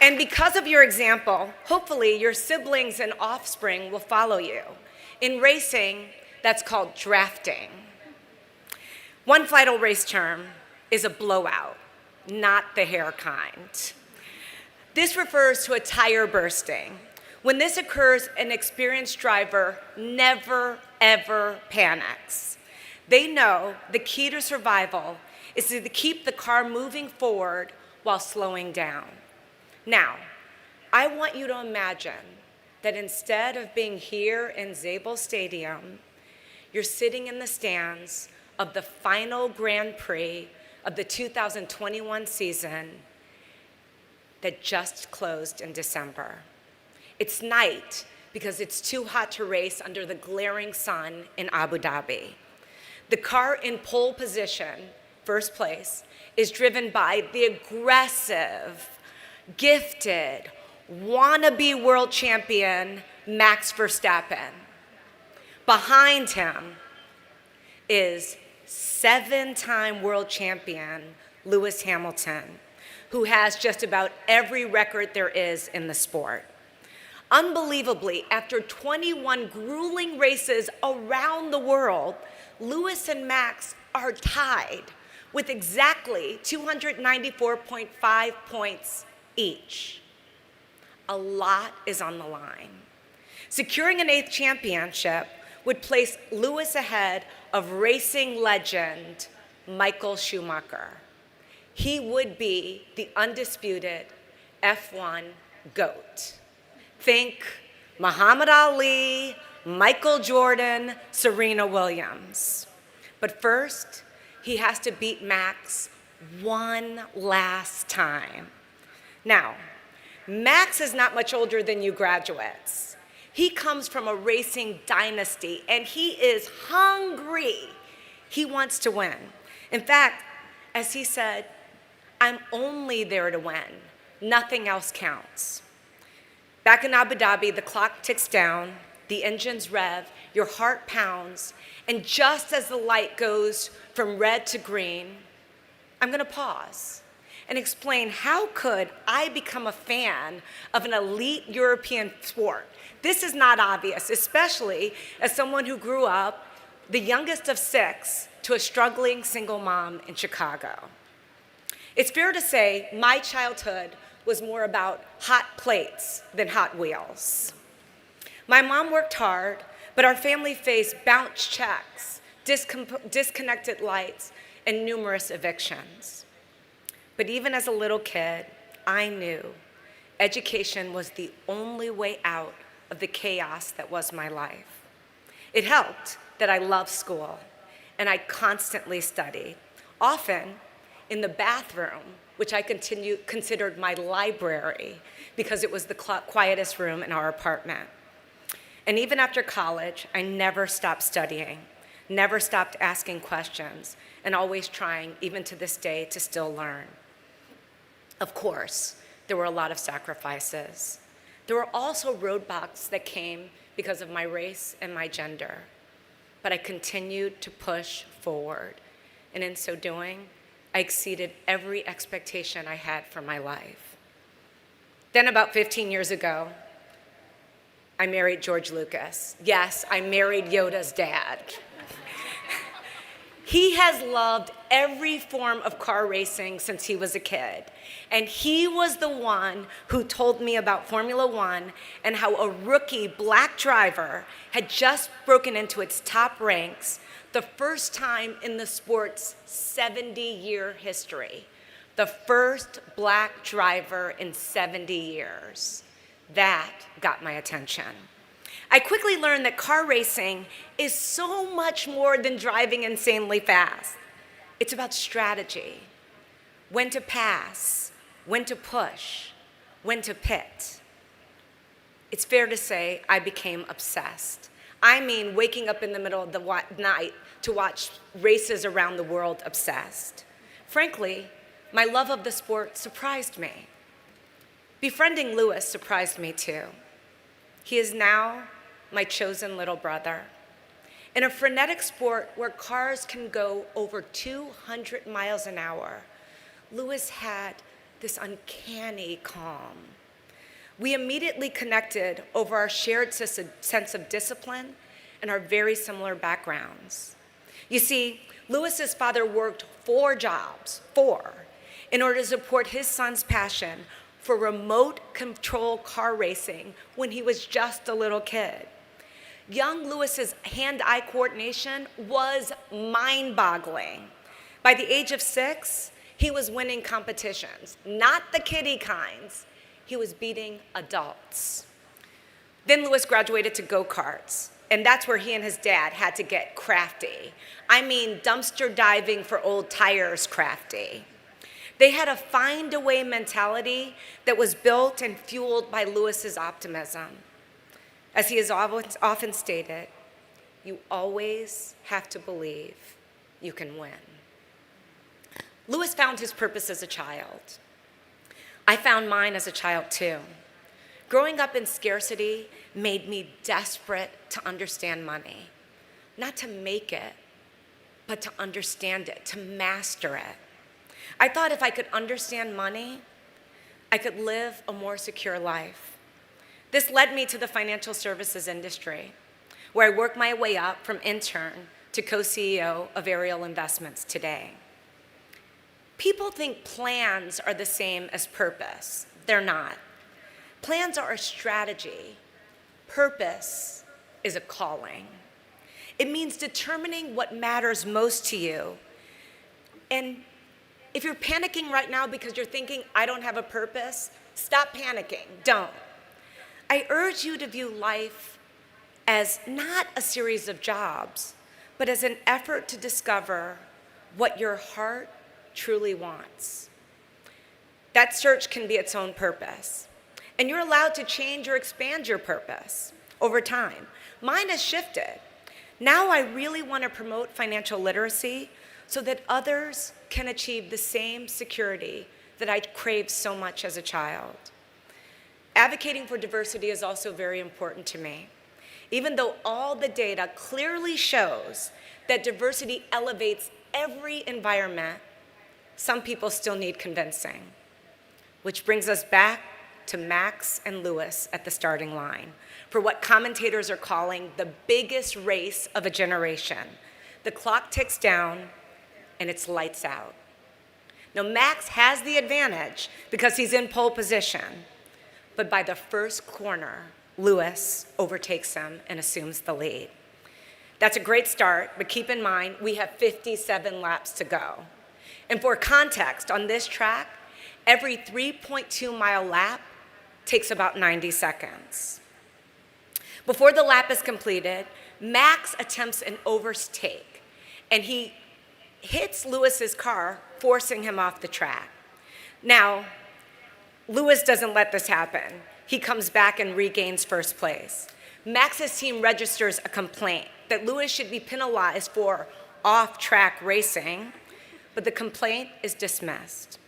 And because of your example, hopefully your siblings and offspring will follow you. In racing, that's called drafting. One final race term is a blowout, not the hair kind. This refers to a tire bursting. When this occurs, an experienced driver never, ever panics. They know the key to survival is to keep the car moving forward while slowing down. Now, I want you to imagine that instead of being here in Zabel Stadium, you're sitting in the stands of the final Grand Prix of the 2021 season that just closed in December. It's night because it's too hot to race under the glaring sun in Abu Dhabi. The car in pole position, first place, is driven by the aggressive, gifted, wannabe world champion, Max Verstappen. Behind him is 7-time world champion, Lewis Hamilton, who has just about every record there is in the sport. Unbelievably, after 21 grueling races around the world, Lewis and Max are tied with exactly 294.5 points each. A lot is on the line. Securing an 8th championship would place Lewis ahead of racing legend Michael Schumacher. He would be the undisputed F1 GOAT. Think Muhammad Ali, Michael Jordan, Serena Williams. But first, he has to beat Max one last time. Now, Max is not much older than you graduates. He comes from a racing dynasty, and he is hungry. He wants to win. In fact, as he said, I'm only there to win. Nothing else counts. Back in Abu Dhabi, the clock ticks down, the engines rev, your heart pounds, and just as the light goes from red to green, I'm going to pause and explain how could I become a fan of an elite European sport. This is not obvious, especially as someone who grew up the youngest of 6 to a struggling single mom in Chicago. It's fair to say my childhood was more about hot plates than Hot Wheels. My mom worked hard, but our family faced bounce checks, disconnected lights, and numerous evictions. But even as a little kid, I knew education was the only way out of the chaos that was my life. It helped that I loved school, and I constantly studied, often in the bathroom, which I considered my library because it was the quietest room in our apartment. And even after college, I never stopped studying, never stopped asking questions, and always trying, even to this day, to still learn. Of course, there were a lot of sacrifices. There were also roadblocks that came because of my race and my gender. But I continued to push forward. And in so doing, I exceeded every expectation I had for my life. Then about 15 years ago, I married George Lucas. Yes, I married Yoda's dad. He has loved every form of car racing since he was a kid. And he was the one who told me about Formula One and how a rookie black driver had just broken into its top ranks, the first time in the sport's 70-year history. The first black driver in 70 years. That got my attention. I quickly learned that car racing is so much more than driving insanely fast. It's about strategy, when to pass, when to push, when to pit. It's fair to say I became obsessed. I mean, waking up in the middle of the night to watch races around the world obsessed. Frankly, my love of the sport surprised me. Befriending Lewis surprised me too. He is now my chosen little brother. In a frenetic sport where cars can go over 200 miles an hour, Lewis had this uncanny calm. We immediately connected over our shared sense of discipline and our very similar backgrounds. You see, Lewis's father worked 4 jobs, in order to support his son's passion for remote control car racing when he was just a little kid. Young Lewis's hand-eye coordination was mind-boggling. By the age of 6, he was winning competitions, not the kiddie kinds. He was beating adults. Then Lewis graduated to go-karts, and that's where he and his dad had to get crafty. I mean, dumpster diving for old tires crafty. They had a find-a-way mentality that was built and fueled by Lewis's optimism. As he has often stated, you always have to believe you can win. Lewis found his purpose as a child. I found mine as a child too. Growing up in scarcity made me desperate to understand money. Not to make it, but to understand it, to master it. I thought if I could understand money, I could live a more secure life. This led me to the financial services industry, where I worked my way up from intern to co-CEO of Ariel Investments today. People think plans are the same as purpose. They're not. Plans are a strategy. Purpose is a calling. It means determining what matters most to you. And if you're panicking right now because you're thinking, I don't have a purpose, stop panicking. Don't. I urge you to view life as not a series of jobs, but as an effort to discover what your heart truly wants. That search can be its own purpose, and you're allowed to change or expand your purpose over time. Mine has shifted. Now I really want to promote financial literacy so that others can achieve the same security that I craved so much as a child. Advocating for diversity is also very important to me. Even though all the data clearly shows that diversity elevates every environment, some people still need convincing. Which brings us back to Max and Lewis at the starting line for what commentators are calling the biggest race of a generation. The clock ticks down and it's lights out. Now Max has the advantage because he's in pole position, but by the first corner, Lewis overtakes him and assumes the lead. That's a great start, but keep in mind, we have 57 laps to go. And for context, on this track, every 3.2-mile lap takes about 90 seconds. Before the lap is completed, Max attempts an overtake, and he hits Lewis's car, forcing him off the track. Now, Lewis doesn't let this happen. He comes back and regains first place. Max's team registers a complaint that Lewis should be penalized for off-track racing, but the complaint is dismissed.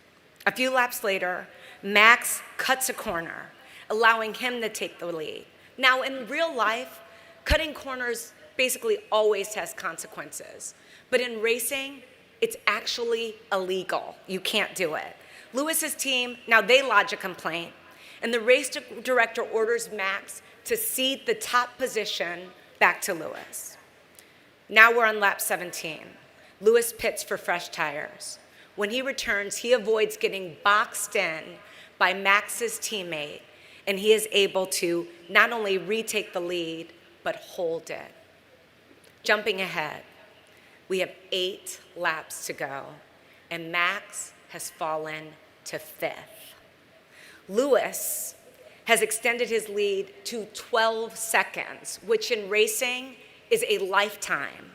A few laps later, Max cuts a corner, allowing him to take the lead. Now, in real life, cutting corners basically always has consequences. But in racing, it's actually illegal. You can't do it. Lewis's team, now they lodge a complaint, and the race director orders Max to cede the top position back to Lewis. Now we're on lap 17. Lewis pits for fresh tires. When he returns, he avoids getting boxed in by Max's teammate, and he is able to not only retake the lead, but hold it. Jumping ahead, we have 8 laps to go, and Max has fallen to 5th. Lewis has extended his lead to 12 seconds, which in racing is a lifetime.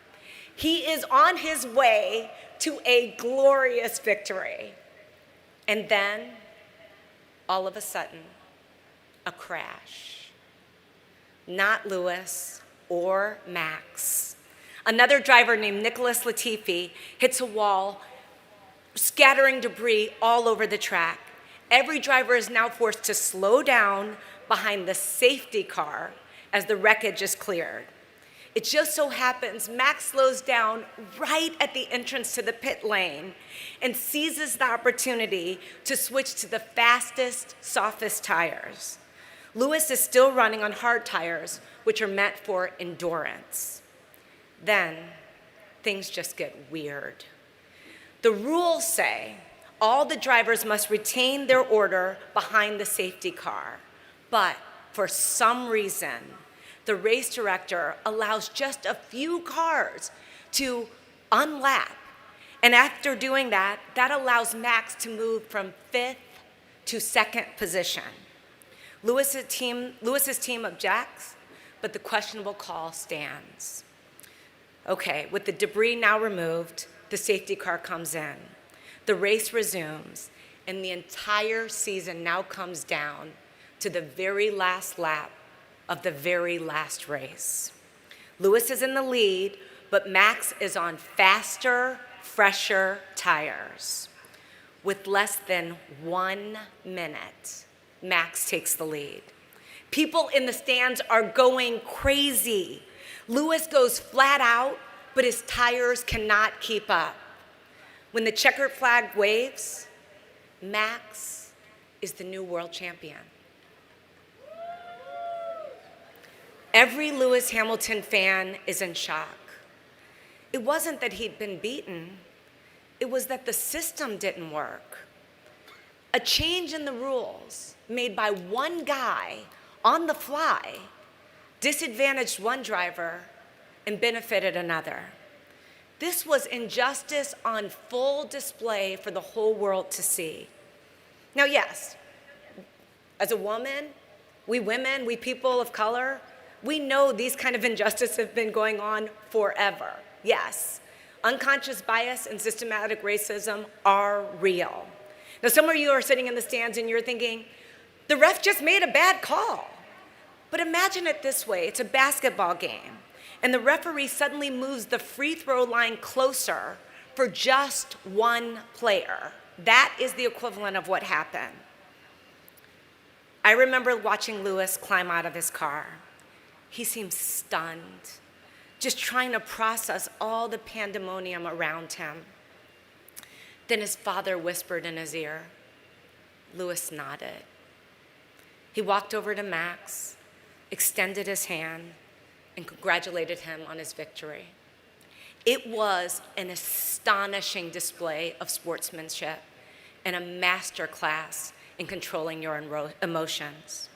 He is on his way to a glorious victory. And then, all of a sudden, a crash. Not Lewis or Max. Another driver named Nicholas Latifi hits a wall, scattering debris all over the track. Every driver is now forced to slow down behind the safety car as the wreckage is cleared. It just so happens Max slows down right at the entrance to the pit lane and seizes the opportunity to switch to the fastest, softest tires. Lewis is still running on hard tires, which are meant for endurance. Then, things just get weird. The rules say all the drivers must retain their order behind the safety car, but for some reason, the race director allows just a few cars to unlap. And after doing that, that allows Max to move from 5th to 2nd position. Lewis's team objects, but the questionable call stands. Okay, with the debris now removed, the safety car comes in. The race resumes, and the entire season now comes down to the very last lap of the very last race. Lewis is in the lead, but Max is on faster, fresher tires. With less than 1 minute, Max takes the lead. People in the stands are going crazy. Lewis goes flat out, but his tires cannot keep up. When the checkered flag waves, Max is the new world champion. Every Lewis Hamilton fan is in shock. It wasn't that he'd been beaten, it was that the system didn't work. A change in the rules made by one guy on the fly disadvantaged one driver and benefited another. This was injustice on full display for the whole world to see. Now, yes, as a woman, we women, we people of color, we know these kind of injustices have been going on forever. Yes, unconscious bias and systematic racism are real. Now, some of you are sitting in the stands and you're thinking, the ref just made a bad call. But imagine it this way, it's a basketball game, and the referee suddenly moves the free throw line closer for just one player. That is the equivalent of what happened. I remember watching Lewis climb out of his car. He seemed stunned, just trying to process all the pandemonium around him. Then his father whispered in his ear. Lewis nodded. He walked over to Max, extended his hand, and congratulated him on his victory. It was an astonishing display of sportsmanship and a master class in controlling your emotions.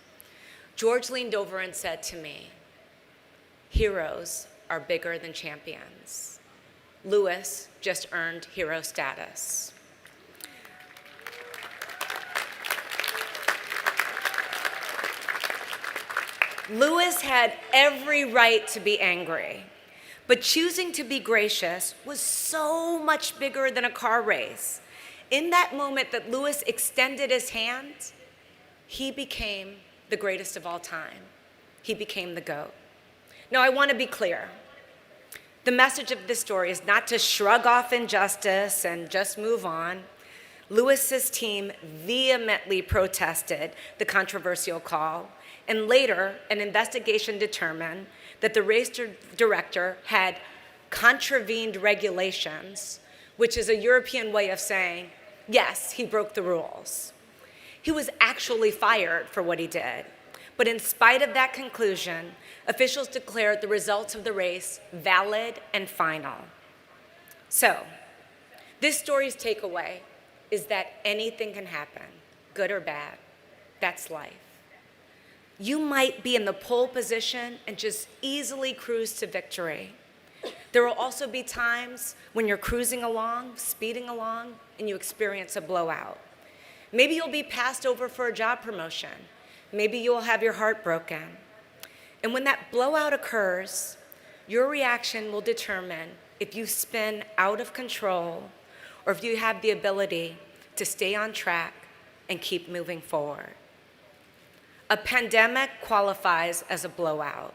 George leaned over and said to me, "Heroes are bigger than champions. Lewis just earned hero status." Lewis had every right to be angry, but choosing to be gracious was so much bigger than a car race. In that moment that Lewis extended his hand, he became the greatest of all time. He became the GOAT. Now, I want to be clear. The message of this story is not to shrug off injustice and just move on. Lewis's team vehemently protested the controversial call, and later, an investigation determined that the race director had contravened regulations, which is a European way of saying, yes, he broke the rules. He was actually fired for what he did. But in spite of that conclusion, officials declared the results of the race valid and final. So, this story's takeaway is that anything can happen, good or bad. That's life. You might be in the pole position and just easily cruise to victory. There will also be times when you're cruising along, speeding along, and you experience a blowout. Maybe you'll be passed over for a job promotion. Maybe you'll have your heart broken. And when that blowout occurs, your reaction will determine if you spin out of control or if you have the ability to stay on track and keep moving forward. A pandemic qualifies as a blowout,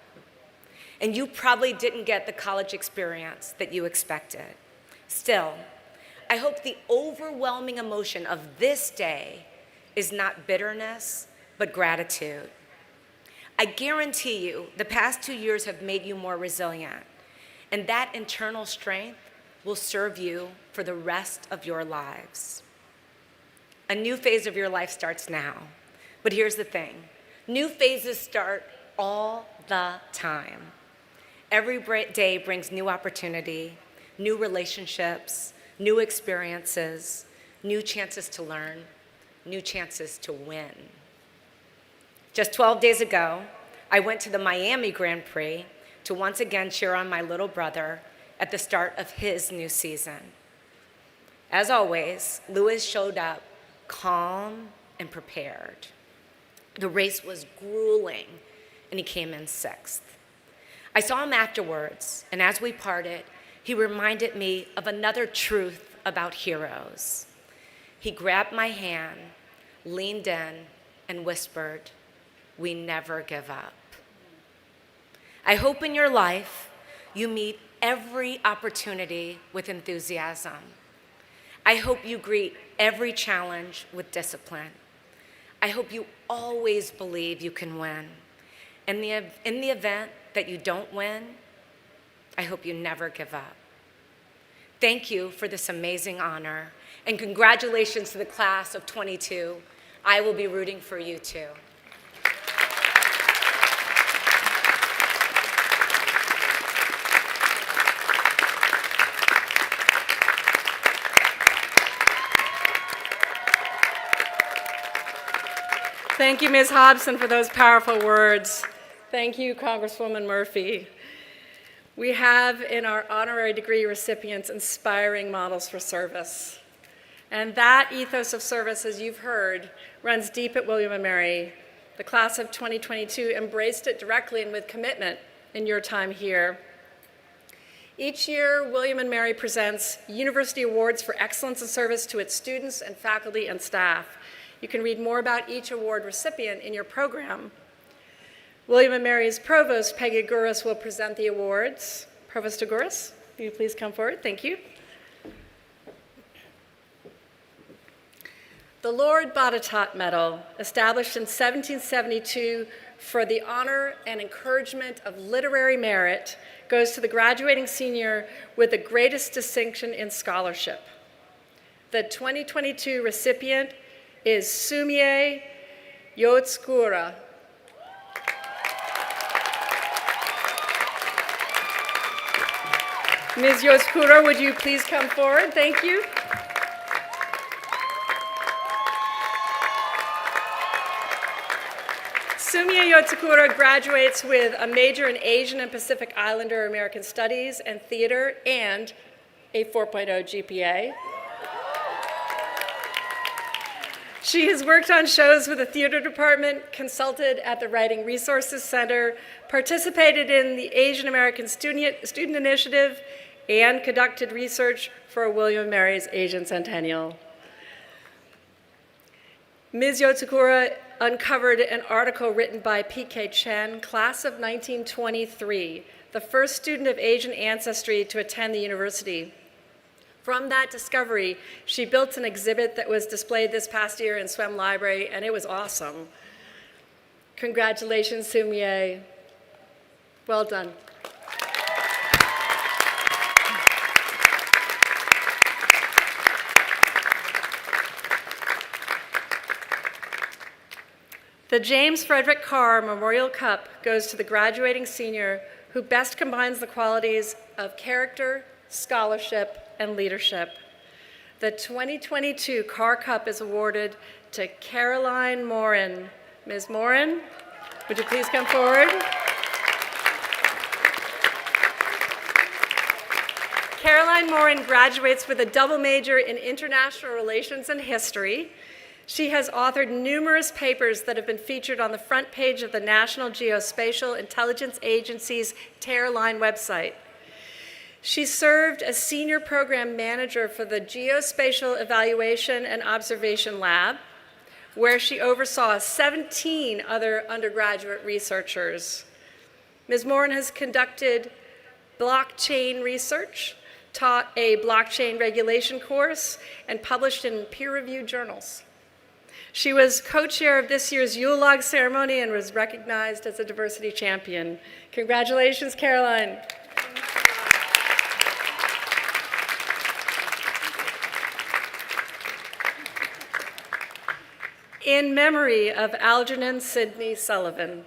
and you probably didn't get the college experience that you expected. Still, I hope the overwhelming emotion of this day is not bitterness, but gratitude. I guarantee you the past 2 years have made you more resilient, and that internal strength will serve you for the rest of your lives. A new phase of your life starts now, but here's the thing. New phases start all the time. Every day brings new opportunity, new relationships, new experiences, new chances to learn, new chances to win. Just 12 days ago, I went to the Miami Grand Prix to once again cheer on my little brother at the start of his new season. As always, Lewis showed up calm and prepared. The race was grueling, and he came in 6th. I saw him afterwards, and as we parted, he reminded me of another truth about heroes. He grabbed my hand, leaned in, and whispered, "We never give up." I hope in your life you meet every opportunity with enthusiasm. I hope you greet every challenge with discipline. I hope you always believe you can win. In the event that you don't win, I hope you never give up. Thank you for this amazing honor, and congratulations to the class of 22. I will be rooting for you too. Thank you, Ms. Hobson, for those powerful words. Thank you, Congresswoman Murphy. We have in our honorary degree recipients inspiring models for service. And that ethos of service, as you've heard, runs deep at William & Mary. The class of 2022 embraced it directly and with commitment in your time here. Each year, William & Mary presents University Awards for Excellence in Service to its students and faculty and staff. You can read more about each award recipient in your program. William & Mary's Provost, Peggy Gouras, will present the awards. Provost Gouras, will you please come forward? Thank you. The Lord Botetourt Medal, established in 1772 for the honor and encouragement of literary merit, goes to the graduating senior with the greatest distinction in scholarship. The 2022 recipient is Sumie Yotskura. Ms. Yotskura, would you please come forward? Thank you. Sumie Yotskura graduates with a major in Asian and Pacific Islander American Studies and Theater and a 4.0 GPA. She has worked on shows with the theater department, consulted at the Writing Resources Center, participated in the Asian American Student Initiative, and conducted research for William & Mary's Asian Centennial. Ms. Yotsukura uncovered an article written by P.K. Chen, class of 1923, the first student of Asian ancestry to attend the university. From that discovery, she built an exhibit that was displayed this past year in Swem Library, and it was awesome. Congratulations, Sumie. Well done. The James Frederick Carr Memorial Cup goes to the graduating senior who best combines the qualities of character, scholarship, and leadership. The 2022 Carr Cup is awarded to Caroline Morin. Ms. Morin, would you please come forward? Caroline Morin graduates with a double major in International Relations and History. She has authored numerous papers that have been featured on the front page of the National Geospatial Intelligence Agency's Terraline website. She served as Senior Program Manager for the Geospatial Evaluation and Observation Lab, where she oversaw 17 other undergraduate researchers. Ms. Morin has conducted blockchain research, taught a blockchain regulation course, and published in peer-reviewed journals. She was co-chair of this year's Yule Log ceremony and was recognized as a diversity champion. Congratulations, Caroline. In memory of Algernon Sidney Sullivan,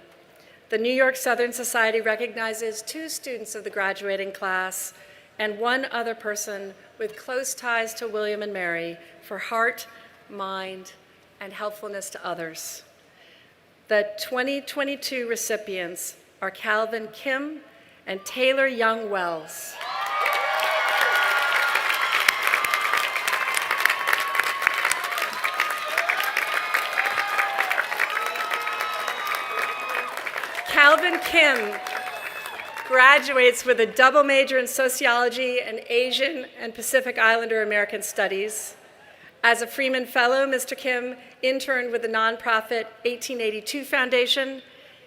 the New York Southern Society recognizes 2 students of the graduating class and 1 other person with close ties to William and Mary for heart, mind, and helpfulness to others. The 2022 recipients are Calvin Kim and Taylor Young Wells. Calvin Kim graduates with a double major in sociology and Asian and Pacific Islander American Studies. As a Freeman Fellow, Mr. Kim interned with the nonprofit 1882 Foundation.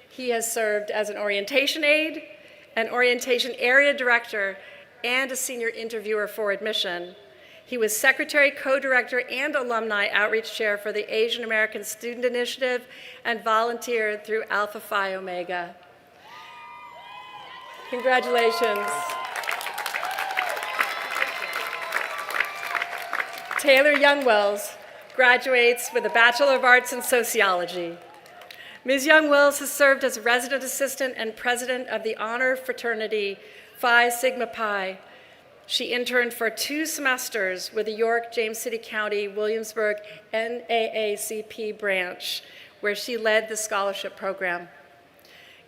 He has served as an orientation aide, an orientation area director, and a senior interviewer for admission. He was secretary, co-director, and alumni outreach chair for the Asian American Student Initiative and volunteered through Alpha Phi Omega. Congratulations. Taylor Young-Wells graduates with a Bachelor of Arts in Sociology. Ms. Young-Wells has served as a resident assistant and president of the honor fraternity Phi Sigma Pi. She interned for 2 semesters with the York, James City County, Williamsburg NAACP branch, where she led the scholarship program.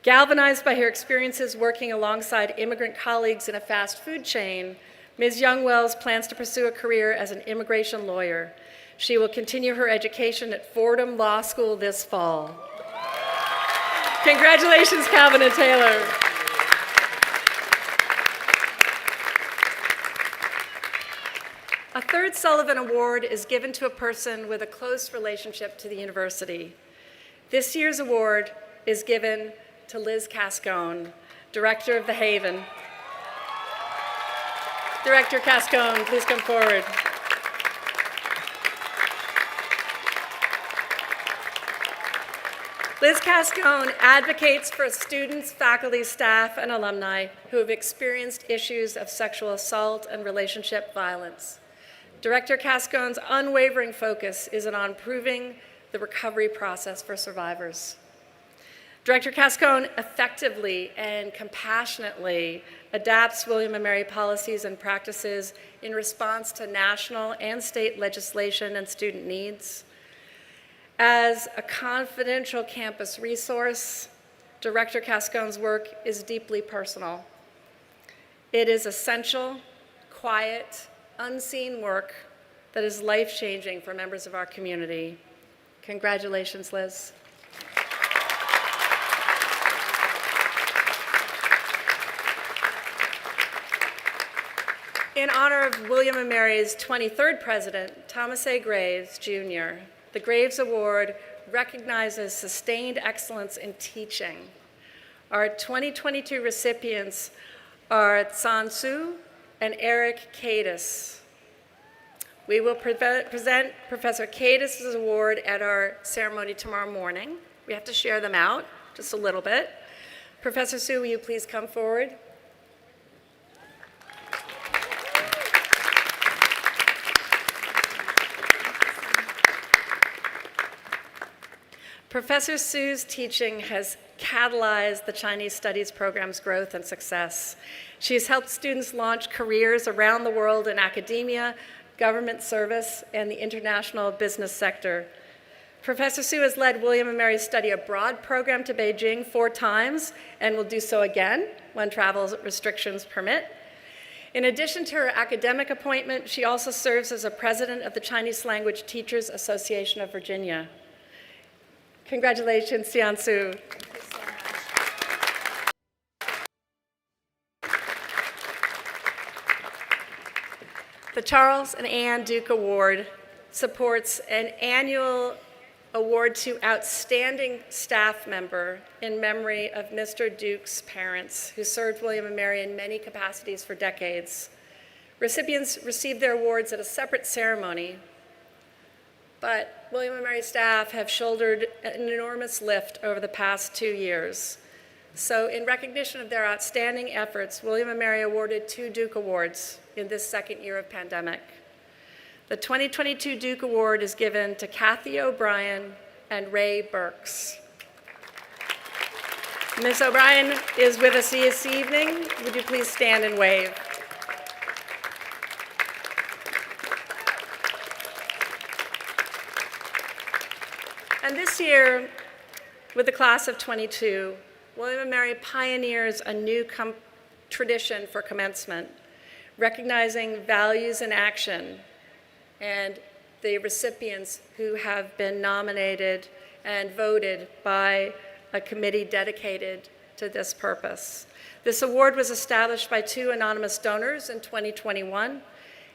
Galvanized by her experiences working alongside immigrant colleagues in a fast food chain, Ms. Young-Wells plans to pursue a career as an immigration lawyer. She will continue her education at Fordham Law School this fall. Congratulations, Calvin and Taylor. A third Sullivan Award is given to a person with a close relationship to the university. This year's award is given to Liz Cascone, Director of the Haven. Director Cascone, please come forward. Liz Cascone advocates for students, faculty, staff, and alumni who have experienced issues of sexual assault and relationship violence. Director Cascone's unwavering focus is on improving the recovery process for survivors. Director Cascone effectively and compassionately adapts William & Mary policies and practices in response to national and state legislation and student needs. As a confidential campus resource, Director Cascone's work is deeply personal. It is essential, quiet, unseen work that is life-changing for members of our community. Congratulations, Liz. In honor of William & Mary's 23rd president, Thomas A. Graves, Jr., the Graves Award recognizes sustained excellence in teaching. Our 2022 recipients are Tsan Su and Eric Cadis. We will present Professor Cadis' award at our ceremony tomorrow morning. We have to share them out just a little bit. Professor Su, will you please come forward? Professor Su's teaching has catalyzed the Chinese Studies program's growth and success. She has helped students launch careers around the world in academia, government service, and the international business sector. Professor Su has led William & Mary's study abroad program to Beijing 4 times and will do so again when travel restrictions permit. In addition to her academic appointment, she also serves as a president of the Chinese Language Teachers Association of Virginia. Congratulations, Tsan Su. The Charles and Ann Duke Award supports an annual award to outstanding staff member in memory of Mr. Duke's parents, who served William & Mary in many capacities for decades. Recipients receive their awards at a separate ceremony, but William & Mary staff have shouldered an enormous lift over the past 2 years. So in recognition of their outstanding efforts, William & Mary awarded 2 Duke Awards in this second year of pandemic. The 2022 Duke Award is given to Kathy O'Brien and Ray Burks. Ms. O'Brien is with us this evening. Would you please stand and wave? And this year, with the class of 22, William & Mary pioneers a new tradition for commencement, recognizing values in action and the recipients who have been nominated and voted by a committee dedicated to this purpose. This award was established by 2 anonymous donors in 2021.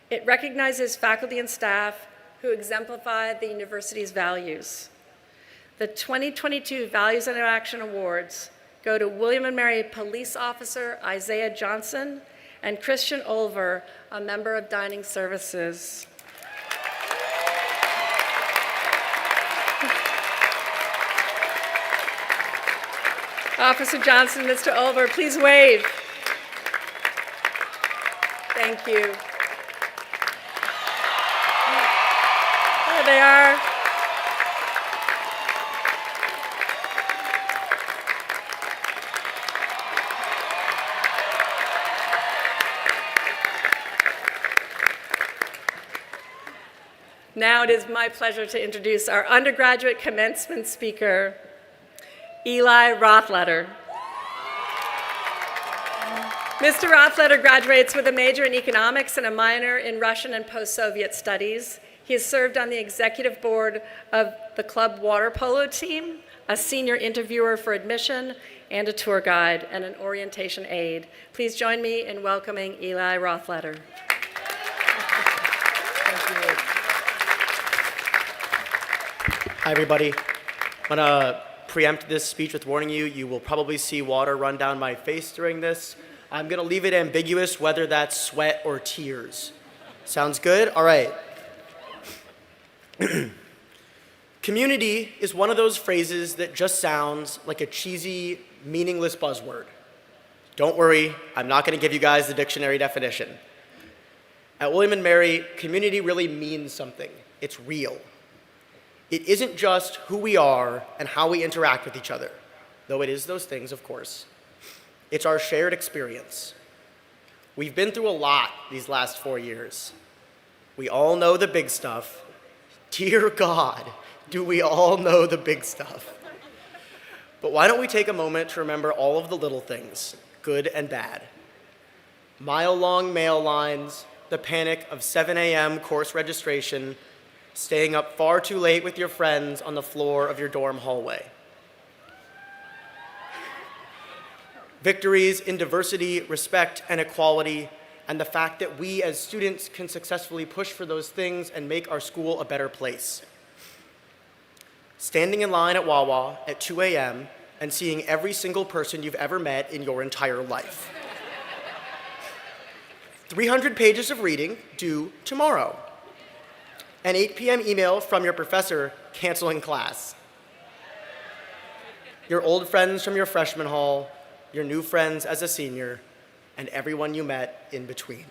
It recognizes faculty and staff who exemplify the university's values. The 2022 Values in Action Awards go to William & Mary Police Officer Isaiah Johnson and Christian Olver, a member of Dining Services. Officer Johnson, Mr. Olver, please wave. Thank you. There they are. Now it is my pleasure to introduce our undergraduate commencement speaker, Eli Rothletter. Mr. Rothletter graduates with a major in economics and a minor in Russian and post-Soviet studies. He has served on the executive board of the club water polo team, a senior interviewer for admission, and a tour guide and an orientation aide. Please join me in welcoming Eli Rothletter. Hi, everybody. I'm going to preempt this speech with warning you, you will probably see water run down my face during this. I'm going to leave it ambiguous whether that's sweat or tears. Sounds good? All right. Community is one of those phrases that just sounds like a cheesy, meaningless buzzword. Don't worry, I'm not going to give you guys the dictionary definition. At William & Mary, community really means something. It's real. It isn't just who we are and how we interact with each other, though it is those things, of course. It's our shared experience. We've been through a lot these last 4 years. We all know the big stuff. Dear God, do we all know the big stuff? But why don't we take a moment to remember all of the little things, good and bad? Mile-long mail lines, the panic of 7 a.m. course registration, staying up far too late with your friends on the floor of your dorm hallway. Victories in diversity, respect, and equality, and the fact that we as students can successfully push for those things and make our school a better place. Standing in line at Wawa at 2 a.m. and seeing every single person you've ever met in your entire life. 300 pages of reading due tomorrow. An 8 p.m. email from your professor canceling class. Your old friends from your freshman hall, your new friends as a senior, and everyone you met in between.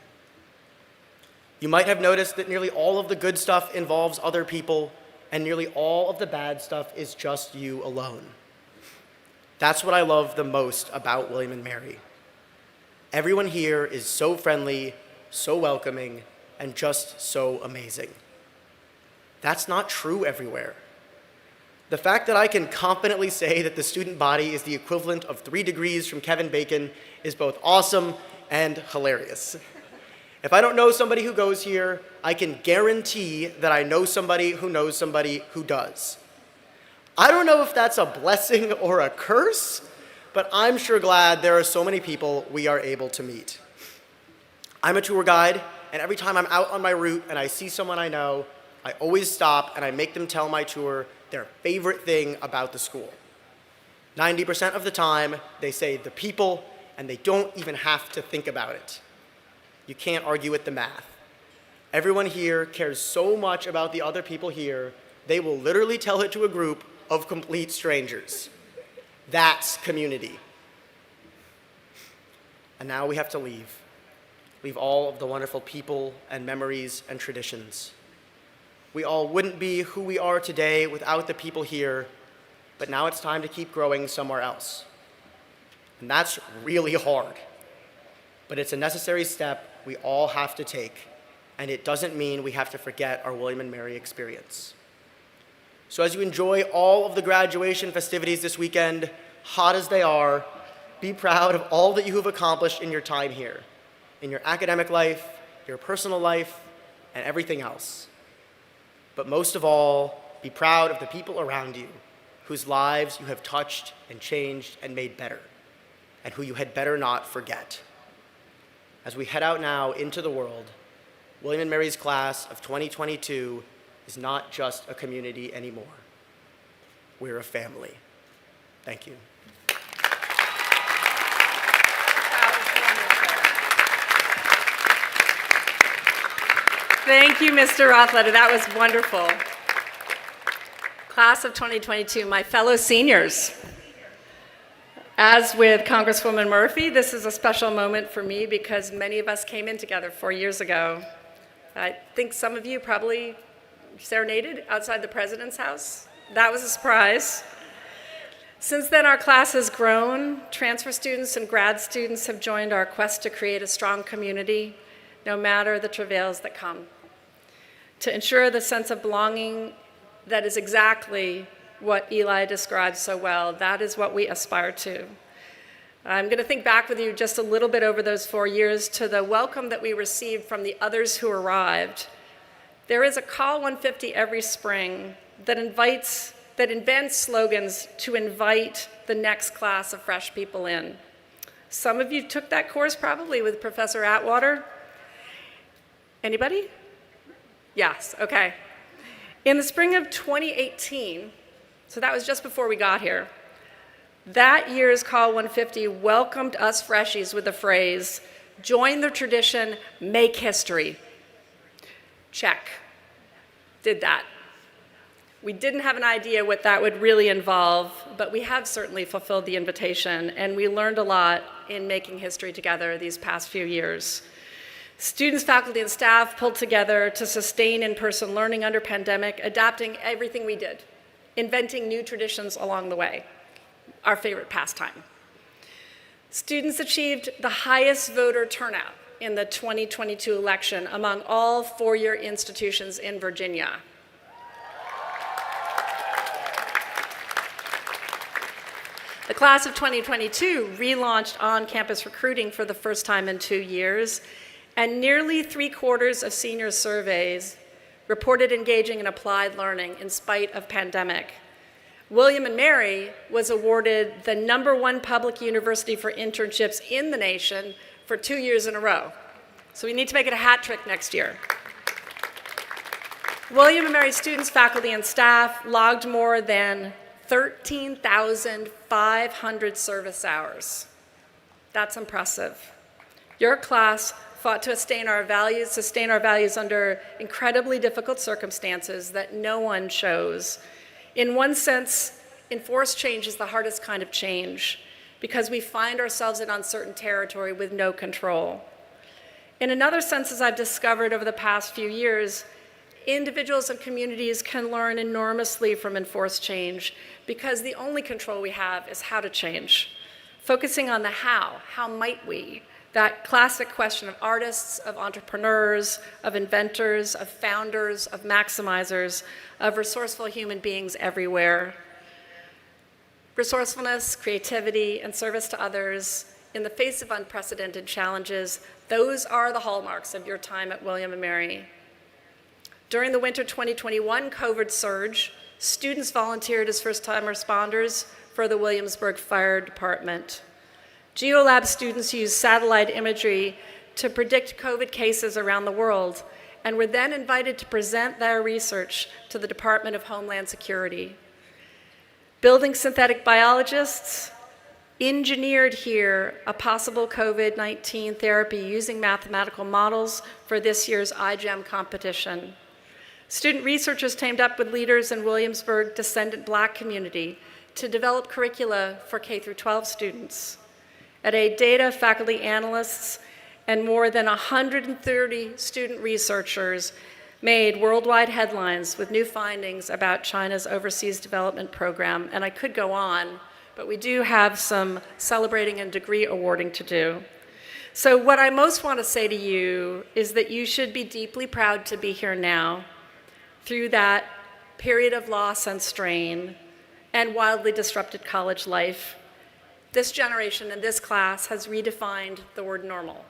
You might have noticed that nearly all of the good stuff involves other people, and nearly all of the bad stuff is just you alone. That's what I love the most about William & Mary. Everyone here is so friendly, so welcoming, and just so amazing. That's not true everywhere. The fact that I can confidently say that the student body is the equivalent of 3 degrees from Kevin Bacon is both awesome and hilarious. If I don't know somebody who goes here, I can guarantee that I know somebody who knows somebody who does. I don't know if that's a blessing or a curse, but I'm sure glad there are so many people we are able to meet. I'm a tour guide, and every time I'm out on my route and I see someone I know, I always stop and I make them tell my tour their favorite thing about the school. 90% of the time, they say the people, and they don't even have to think about it. You can't argue with the math. Everyone here cares so much about the other people here, they will literally tell it to a group of complete strangers. That's community. And now we have to leave. Leave all of the wonderful people and memories and traditions. We all wouldn't be who we are today without the people here, but now it's time to keep growing somewhere else. And that's really hard. But it's a necessary step we all have to take, and it doesn't mean we have to forget our William & Mary experience. So as you enjoy all of the graduation festivities this weekend, hot as they are, be proud of all that you have accomplished in your time here, in your academic life, your personal life, and everything else. But most of all, be proud of the people around you whose lives you have touched and changed and made better, and who you had better not forget. As we head out now into the world, William & Mary's class of 2022 is not just a community anymore. We're a family. Thank you. Thank you, Mr. Rothletter. That was wonderful. Class of 2022, my fellow seniors. As with Congresswoman Murphy, this is a special moment for me because many of us came in together 4 years ago. I think some of you probably serenaded outside the president's house. That was a surprise. Since then, our class has grown. Transfer students and grad students have joined our quest to create a strong community, no matter the travails that come, to ensure the sense of belonging that is exactly what Eli described so well. That is what we aspire to. I'm going to think back with you just a little bit over those 4 years to the welcome that we received from the others who arrived. There is a Call 150 every spring that invents slogans to invite the next class of fresh people in. Some of you took that course probably with Professor Atwater. Anybody? Yes, okay. In the spring of 2018, so that was just before we got here, that year's Call 150 welcomed us freshies with the phrase, "Join the tradition, make history." Check. Did that. We didn't have an idea what that would really involve, but we have certainly fulfilled the invitation, and we learned a lot in making history together these past few years. Students, faculty, and staff pulled together to sustain in-person learning under pandemic, adapting everything we did, inventing new traditions along the way, our favorite pastime. Students achieved the highest voter turnout in the 2022 election among all four-year institutions in Virginia. The class of 2022 relaunched on-campus recruiting for the first time in 2 years, and nearly 3/4 of senior surveys reported engaging in applied learning in spite of pandemic. William & Mary was awarded the #1 public university for internships in the nation for 2 years in a row. So we need to make it a hat trick next year. William & Mary students, faculty, and staff logged more than 13,500 service hours. That's impressive. Your class fought to sustain our values under incredibly difficult circumstances that no one chose. In one sense, enforced change is the hardest kind of change because we find ourselves in uncertain territory with no control. In another sense, as I've discovered over the past few years, individuals and communities can learn enormously from enforced change because the only control we have is how to change. Focusing on the how might we? That classic question of artists, of entrepreneurs, of inventors, of founders, of maximizers, of resourceful human beings everywhere. Resourcefulness, creativity, and service to others in the face of unprecedented challenges, those are the hallmarks of your time at William & Mary. During the winter 2021 COVID surge, students volunteered as first-time responders for the Williamsburg Fire Department. GeoLab students used satellite imagery to predict COVID cases around the world and were then invited to present their research to the Department of Homeland Security. Building synthetic biologists engineered here a possible COVID-19 therapy using mathematical models for this year's iGEM competition. Student researchers teamed up with leaders in Williamsburg descendant Black community to develop curricula for K-12 students. At data, faculty analysts, and more than 130 student researchers made worldwide headlines with new findings about China's overseas development program. And I could go on, but we do have some celebrating and degree awarding to do. So what I most want to say to you is that you should be deeply proud to be here now through that period of loss and strain and wildly disrupted college life. This generation and this class has redefined the word normal.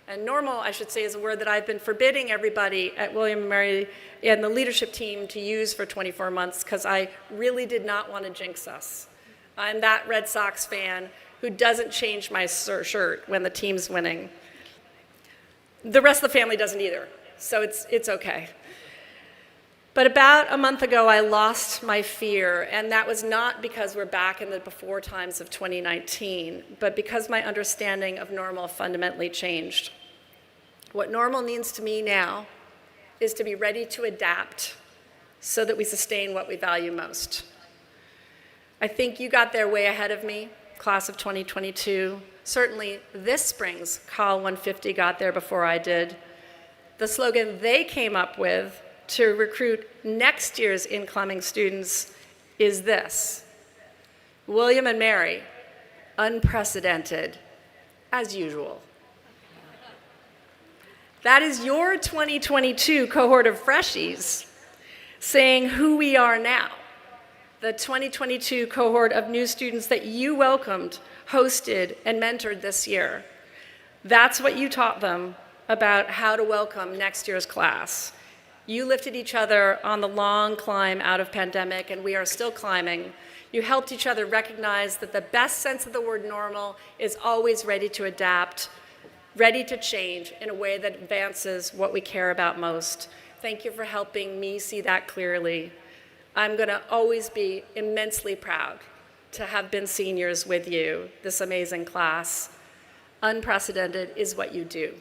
And normal, I should say, is a word that I've been forbidding everybody at William & Mary and the leadership team to use for 24 months because I really did not want to jinx us. I'm that Red Sox fan who doesn't change my shirt when the team's winning. The rest of the family doesn't either, so it's okay. But about a month ago, I lost my fear, and that was not because we're back in the before times of 2019, but because my understanding of normal fundamentally changed. What normal means to me now is to be ready to adapt so that we sustain what we value most. I think you got there way ahead of me, class of 2022. Certainly this spring's Call 150 got there before I did. The slogan they came up with to recruit next year's incoming students is this: William & Mary, unprecedented, as usual. That is your 2022 cohort of freshies saying who we are now. The 2022 cohort of new students that you welcomed, hosted, and mentored this year. That's what you taught them about how to welcome next year's class. You lifted each other on the long climb out of pandemic, and we are still climbing. You helped each other recognize that the best sense of the word normal is always ready to adapt, ready to change in a way that advances what we care about most. Thank you for helping me see that clearly. I'm going to always be immensely proud to have been seniors with you, this amazing class. Unprecedented is what you do,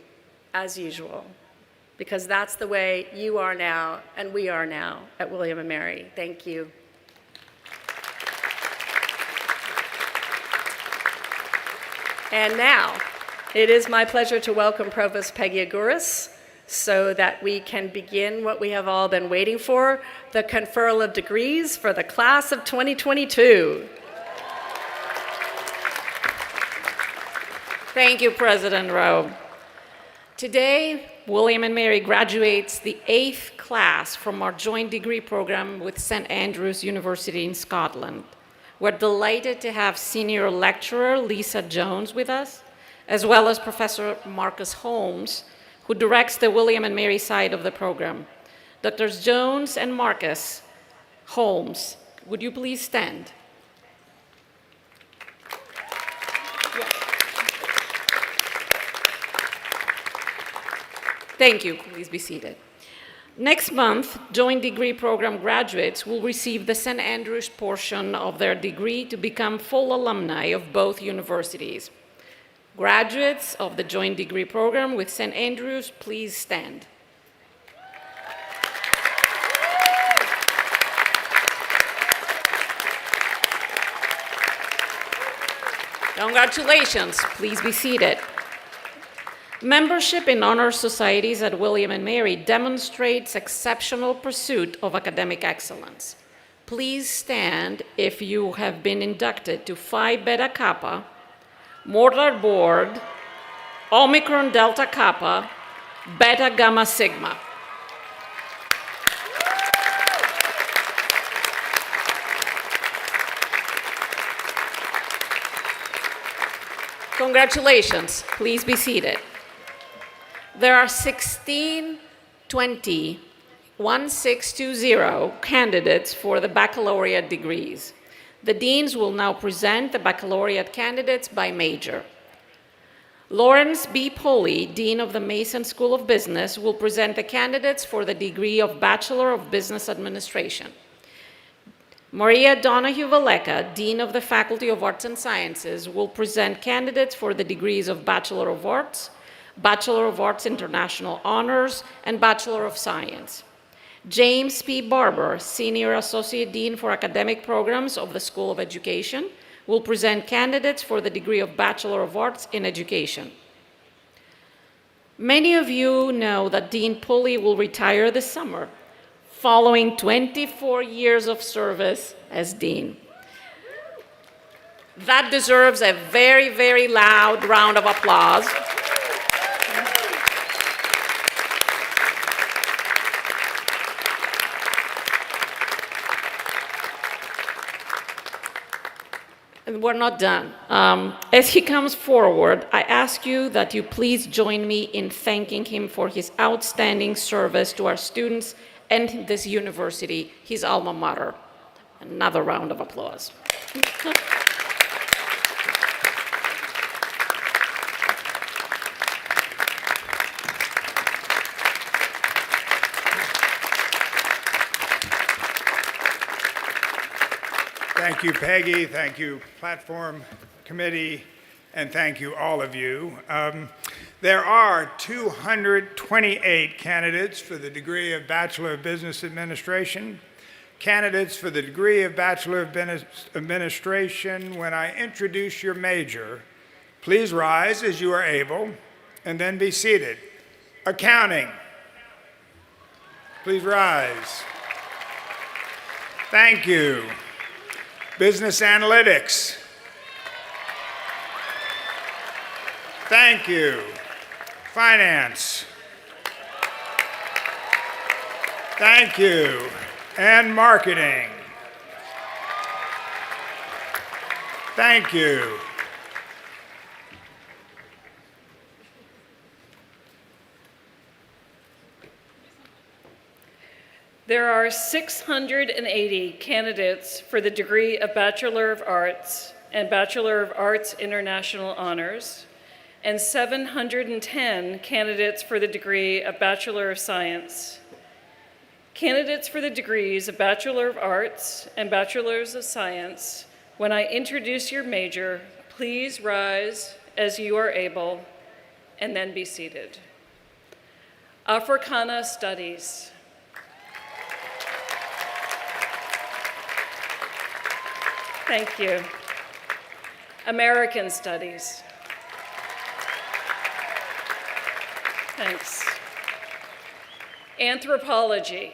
as usual, because that's the way you are now and we are now at William & Mary. Thank you. And now, it is my pleasure to welcome Provost Peggy Agouris so that we can begin what we have all been waiting for, the conferral of degrees for the class of 2022. Thank you, President Rowe. Today, William & Mary graduates the 8th class from our joint degree program with St. Andrews University in Scotland. We're delighted to have senior lecturer Lisa Jones with us, as well as Professor Marcus Holmes, who directs the William & Mary side of the program. Drs. Jones and Marcus Holmes, would you please stand? Thank you. Please be seated. Next month, joint degree program graduates will receive the St. Andrews portion of their degree to become full alumni of both universities. Graduates of the joint degree program with St. Andrews, please stand. Congratulations. Please be seated. Membership in honor societies at William & Mary demonstrates exceptional pursuit of academic excellence. Please stand if you have been inducted to Phi Beta Kappa, Mortar Board, Omicron Delta Kappa, Beta Gamma Sigma. Congratulations. Please be seated. There are 1620 candidates for the baccalaureate degrees. The deans will now present the baccalaureate candidates by major. Lawrence B. Pulley, Dean of the Mason School of Business, will present the candidates for the degree of Bachelor of Business Administration. Maria Donahue Valeka, Dean of the Faculty of Arts and Sciences, will present candidates for the degrees of Bachelor of Arts, Bachelor of Arts International Honors, and Bachelor of Science. James P. Barber, Senior Associate Dean for Academic Programs of the School of Education, will present candidates for the degree of Bachelor of Arts in Education. Many of you know that Dean Pulley will retire this summer, following 24 years of service as Dean. That deserves a very, very loud round of applause. And we're not done. As he comes forward, I ask you that you please join me in thanking him for his outstanding service to our students and this university, his alma mater. Another round of applause. Thank you, Peggy. Thank you, Platform Committee, and thank you, all of you. There are 228 candidates for the degree of Bachelor of Business Administration. Candidates for the degree of Bachelor of Business Administration, when I introduce your major, please rise as you are able, and then be seated. Accounting. Please rise. Thank you. Business Analytics. Thank you. Finance. Thank you. And Marketing. Thank you. There are 680 candidates for the degree of Bachelor of Arts and Bachelor of Arts International Honors, and 710 candidates for the degree of Bachelor of Science. Candidates for the degrees of Bachelor of Arts and Bachelors of Science, when I introduce your major, please rise as you are able, and then be seated. Africana Studies. Thank you. American Studies. Thanks. Anthropology.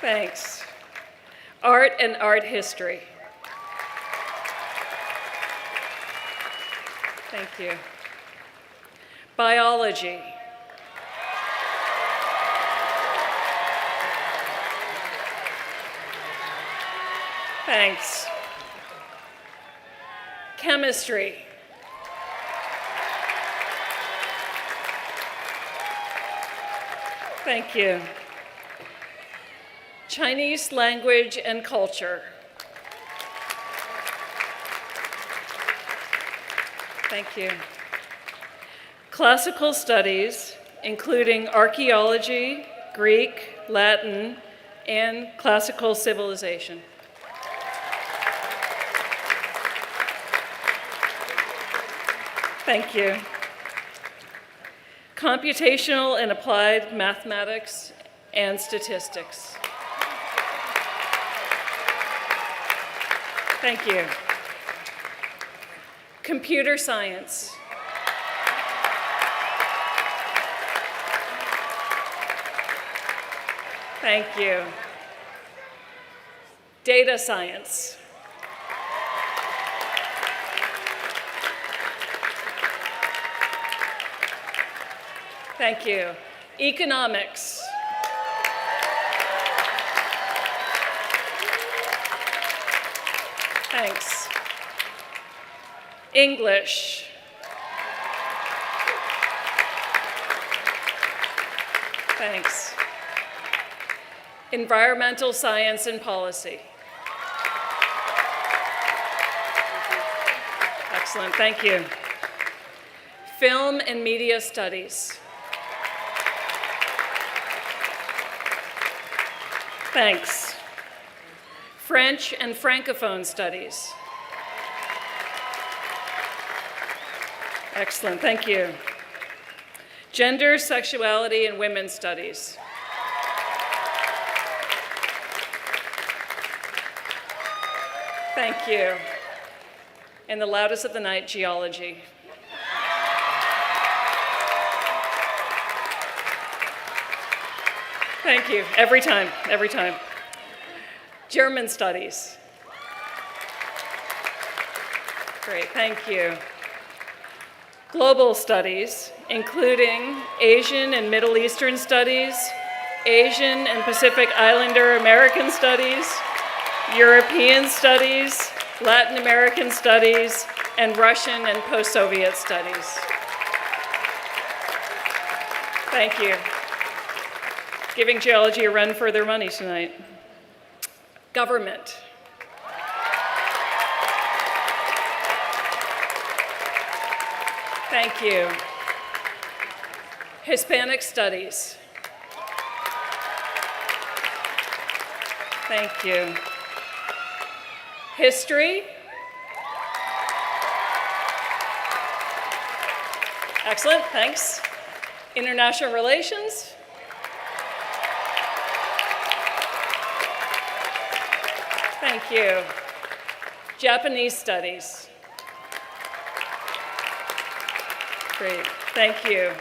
Thanks. Art and Art History. Thank you. Biology. Thanks. Chemistry. Thank you. Chinese language and culture. Thank you. Classical studies, including archaeology, Greek, Latin, and classical civilization. Thank you. Computational and applied mathematics and statistics. Thank you. Computer science. Thank you. Data science. Thank you. Economics. Thanks. English. Thanks. Environmental science and policy. Excellent, thank you. Film and media studies. Thanks. French and Francophone studies. Excellent, thank you. Gender, sexuality, and women's studies. Thank you. And the loudest of the night, geology. Thank you, every time, every time. German studies. Great, thank you. Global studies, including Asian and Middle Eastern studies, Asian and Pacific Islander American studies, European studies, Latin American studies, and Russian and post-Soviet studies. Thank you. Giving geology a run for their money tonight. Government. Thank you. Hispanic studies. Thank you. History. Excellent, thanks. International relations. Thank you. Japanese studies. Great, thank you.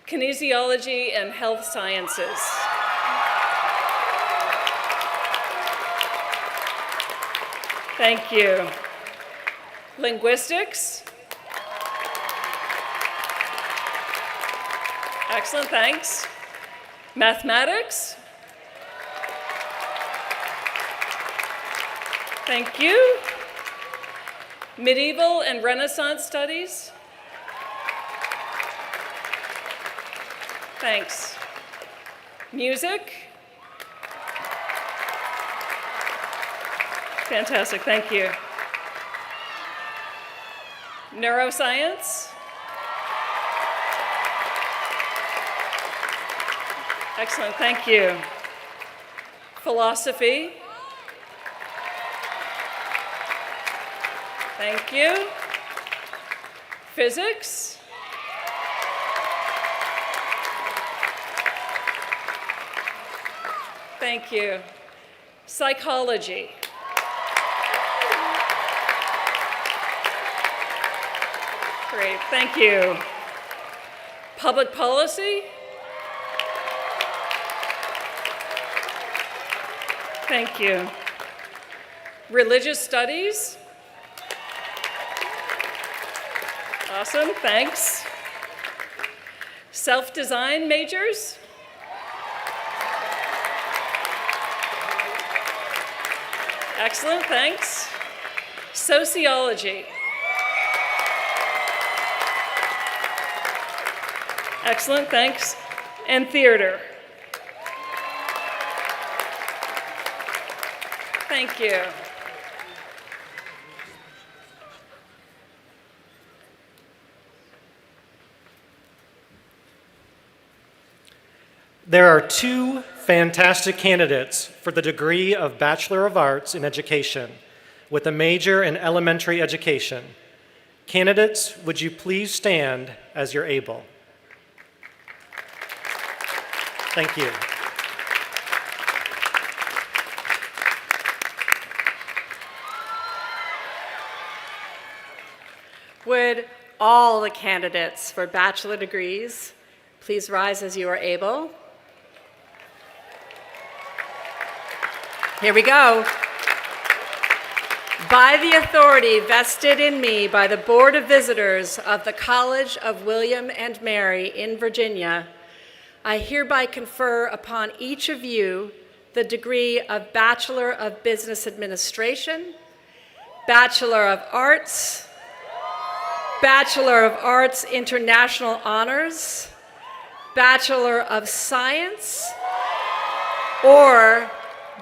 Kinesiology and health sciences. Thank you. Linguistics. Excellent, thanks. Mathematics. Thank you. Medieval and Renaissance studies. Thanks. Music. Fantastic, thank you. Neuroscience. Excellent, thank you. Philosophy. Thank you. Physics. Thank you. Psychology. Great, thank you. Public policy. Thank you. Religious studies. Awesome, thanks. Self-design majors. Excellent, thanks. Sociology. Excellent, thanks. and theater. Thank you. There are two fantastic candidates for the degree of Bachelor of Arts in Education with a major in elementary education. Candidates, would you please stand as you're able? Thank you. Would all the candidates for bachelor degrees please rise as you are able? Here we go. By the authority vested in me by the Board of Visitors of the College of William and Mary in Virginia, I hereby confer upon each of you the degree of Bachelor of Business Administration, Bachelor of Arts, Bachelor of Arts International Honors, Bachelor of Science, or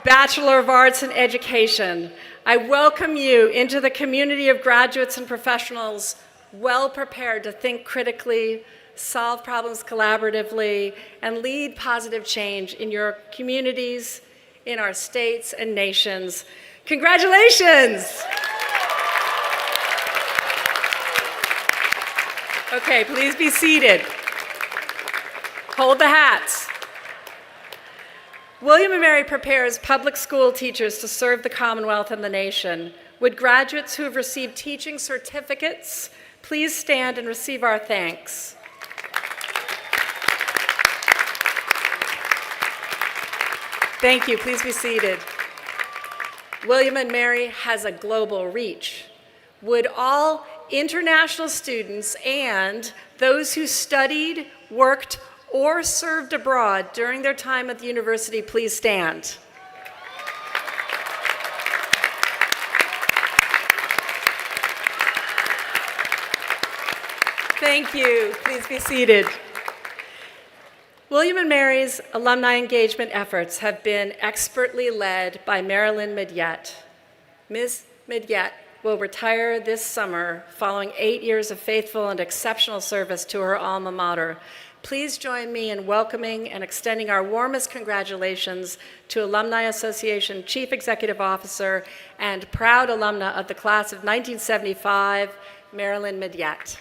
Bachelor of Arts in Education. I welcome you into the community of graduates and professionals well prepared to think critically, solve problems collaboratively, and lead positive change in your communities, in our states and nations. Congratulations! Okay, please be seated. Hold the hats. William & Mary prepares public school teachers to serve the Commonwealth and the nation. Would graduates who have received teaching certificates please stand and receive our thanks? Thank you. Please be seated. William & Mary has a global reach. Would all international students and those who studied, worked, or served abroad during their time at the university please stand? Thank you. Please be seated. William & Mary's alumni engagement efforts have been expertly led by Marilyn Midyett. Ms. Midyett will retire this summer following 8 years of faithful and exceptional service to her alma mater. Please join me in welcoming and extending our warmest congratulations to Alumni Association Chief Executive Officer and proud alumna of the class of 1975, Marilyn Midyett.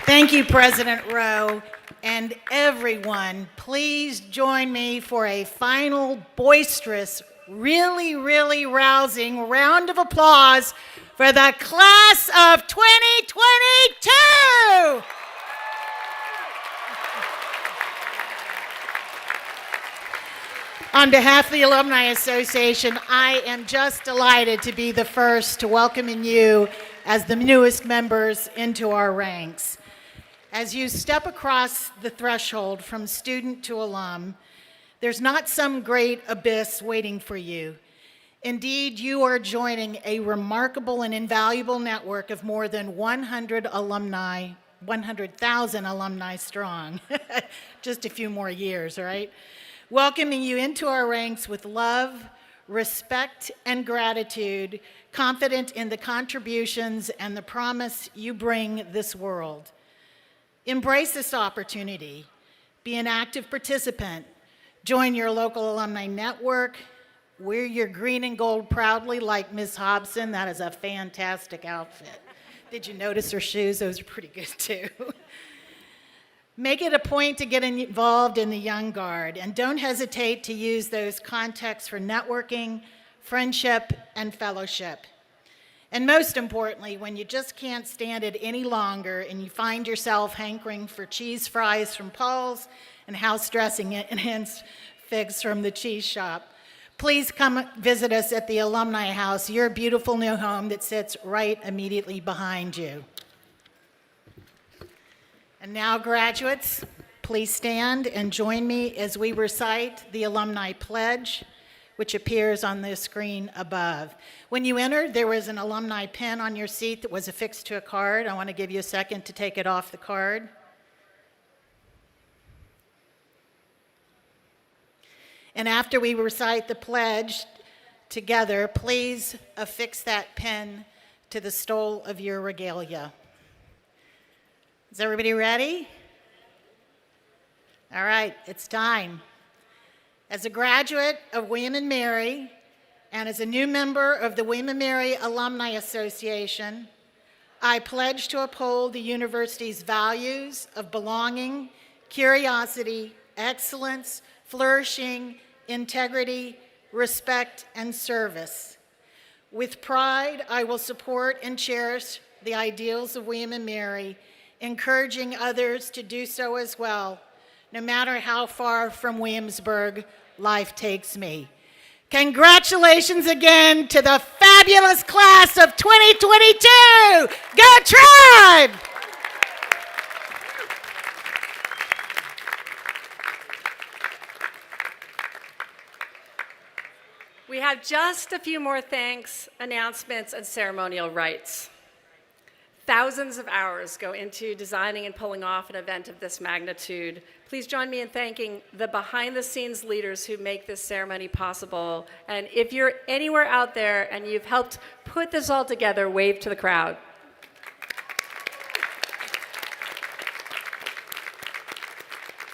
Thank you, President Rowe. And everyone, please join me for a final boisterous, really, really rousing round of applause for the class of 2022! On behalf of the Alumni Association, I am just delighted to be the first to welcome you as the newest members into our ranks. As you step across the threshold from student to alum, there's not some great abyss waiting for you. Indeed, you are joining a remarkable and invaluable network of more than 100,000 alumni strong. Just a few more years, right? Welcoming you into our ranks with love, respect, and gratitude, confident in the contributions and the promise you bring this world. Embrace this opportunity. Be an active participant. Join your local alumni network. Wear your green and gold proudly like Ms. Hobson. That is a fantastic outfit. Did you notice her shoes? Those are pretty good too. Make it a point to get involved in the Young Guard, and don't hesitate to use those contexts for networking, friendship, and fellowship. And most importantly, when you just can't stand it any longer and you find yourself hankering for cheese fries from Paul's and house-dressing enhanced figs from the cheese shop, please come visit us at the Alumni House, your beautiful new home that sits right immediately behind you. And now, graduates, please stand and join me as we recite the Alumni Pledge. which appears on the screen above. When you entered, there was an alumni pin on your seat that was affixed to a card. I want to give you a second to take it off the card. And after we recite the pledge together, please affix that pin to the stole of your regalia. Is everybody ready? All right, it's time. As a graduate of William & Mary and as a new member of the William & Mary Alumni Association, I pledge to uphold the university's values of belonging, curiosity, excellence, flourishing, integrity, respect, and service. With pride, I will support and cherish the ideals of William & Mary, encouraging others to do so as well, no matter how far from Williamsburg life takes me. Congratulations again to the fabulous class of 2022! Go Tribe! We have just a few more thanks, announcements, and ceremonial rites. Thousands of hours go into designing and pulling off an event of this magnitude. Please join me in thanking the behind-the-scenes leaders who make this ceremony possible. And if you're anywhere out there and you've helped put this all together, wave to the crowd.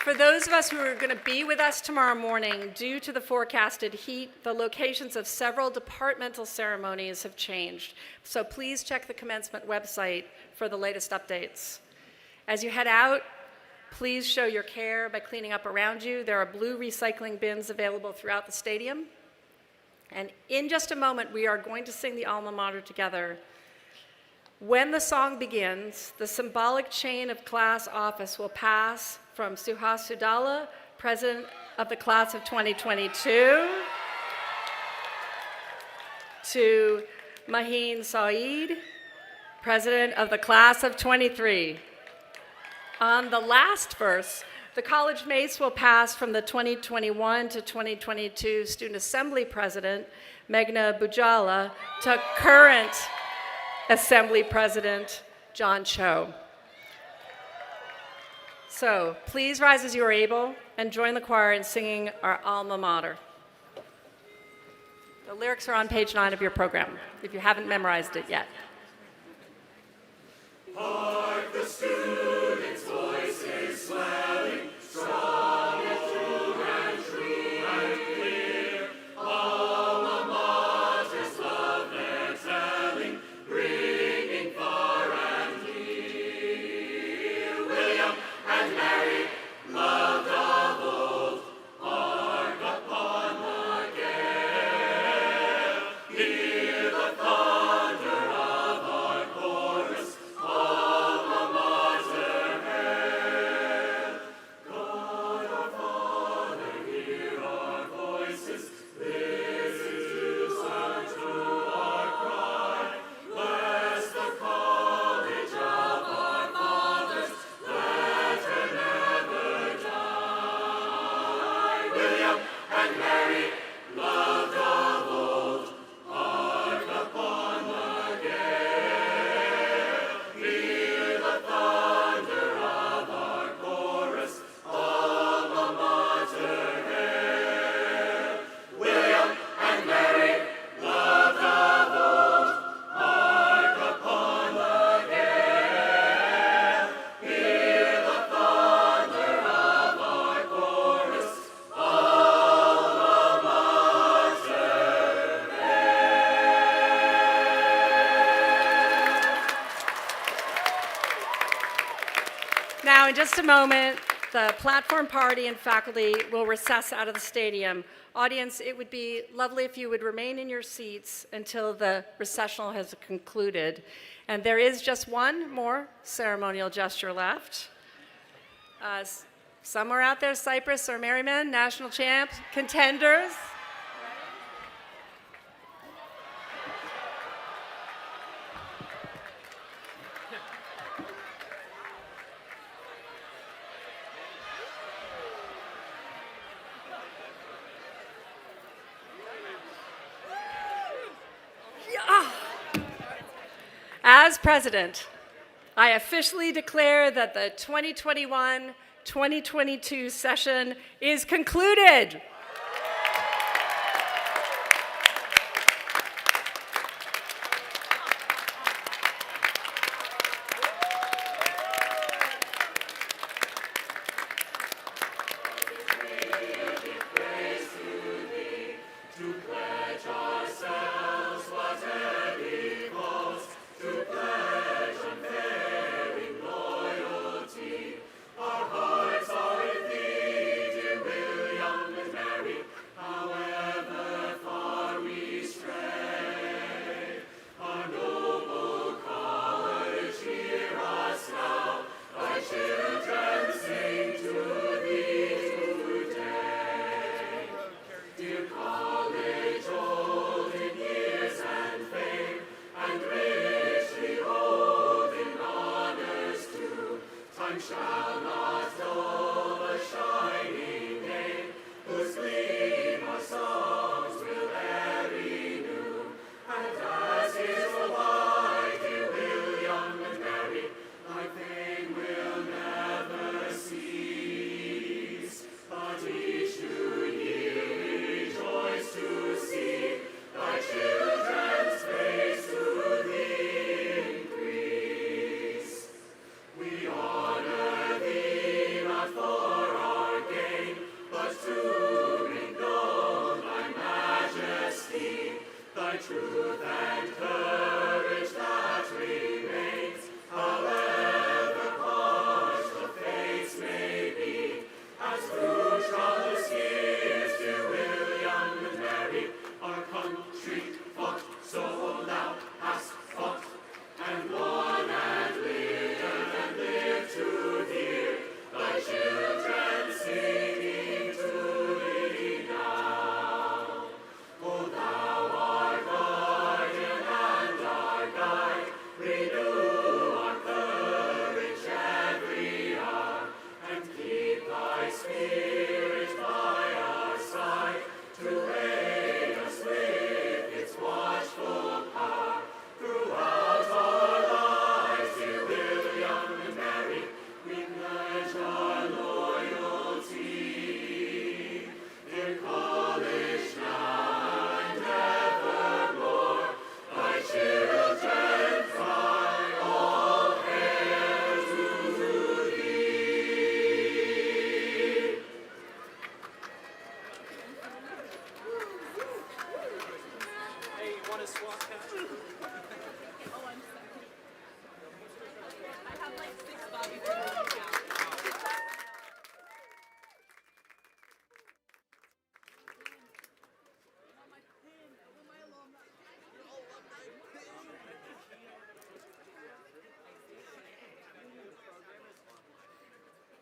For those of us who are going to be with us tomorrow morning, due to the forecasted heat, the locations of several departmental ceremonies have changed. So please check the commencement website for the latest updates. As you head out, please show your care by cleaning up around you. There are blue recycling bins available throughout the stadium. And in just a moment, we are going to sing the alma mater together. When the song begins, the symbolic chain of class office will pass from Suhas Sudala, President of the Class of 2022, to Maheen Saeed, President of the Class of 23. On the last verse, the college mates will pass from the 2021 to 2022 Student Assembly President, Meghna Bujala, to current Assembly President, John Cho. So please rise as you are able and join the choir in singing our alma mater. The lyrics are on page 9 of your program, if you haven't memorized it yet. Hark the students' voices swelling, strong and true and clear. Alma mater's love they're telling, bringing far and near. William and Mary, loved of old, hark upon the gale. Hear the thunder of our chorus, alma mater hail. God our Father, hear our voices, listen to our cry. Bless the college of our fathers, let her never die. William and Mary, loved of old, hark upon the gale. Hear the thunder of our chorus, alma mater hail. William and Mary, loved of old, hark upon the gale. Hear the thunder of our chorus, alma mater Now, in just a moment, the platform party and faculty will recess out of the stadium. Audience, it would be lovely if you would remain in your seats until the recessional has concluded. And there is just one more ceremonial gesture left. Somewhere out there, Cypress or Merriman, national champs, contenders. As president, I officially declare that the 2021-2022 session is concluded.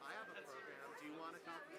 I have a program. Do you want a copy?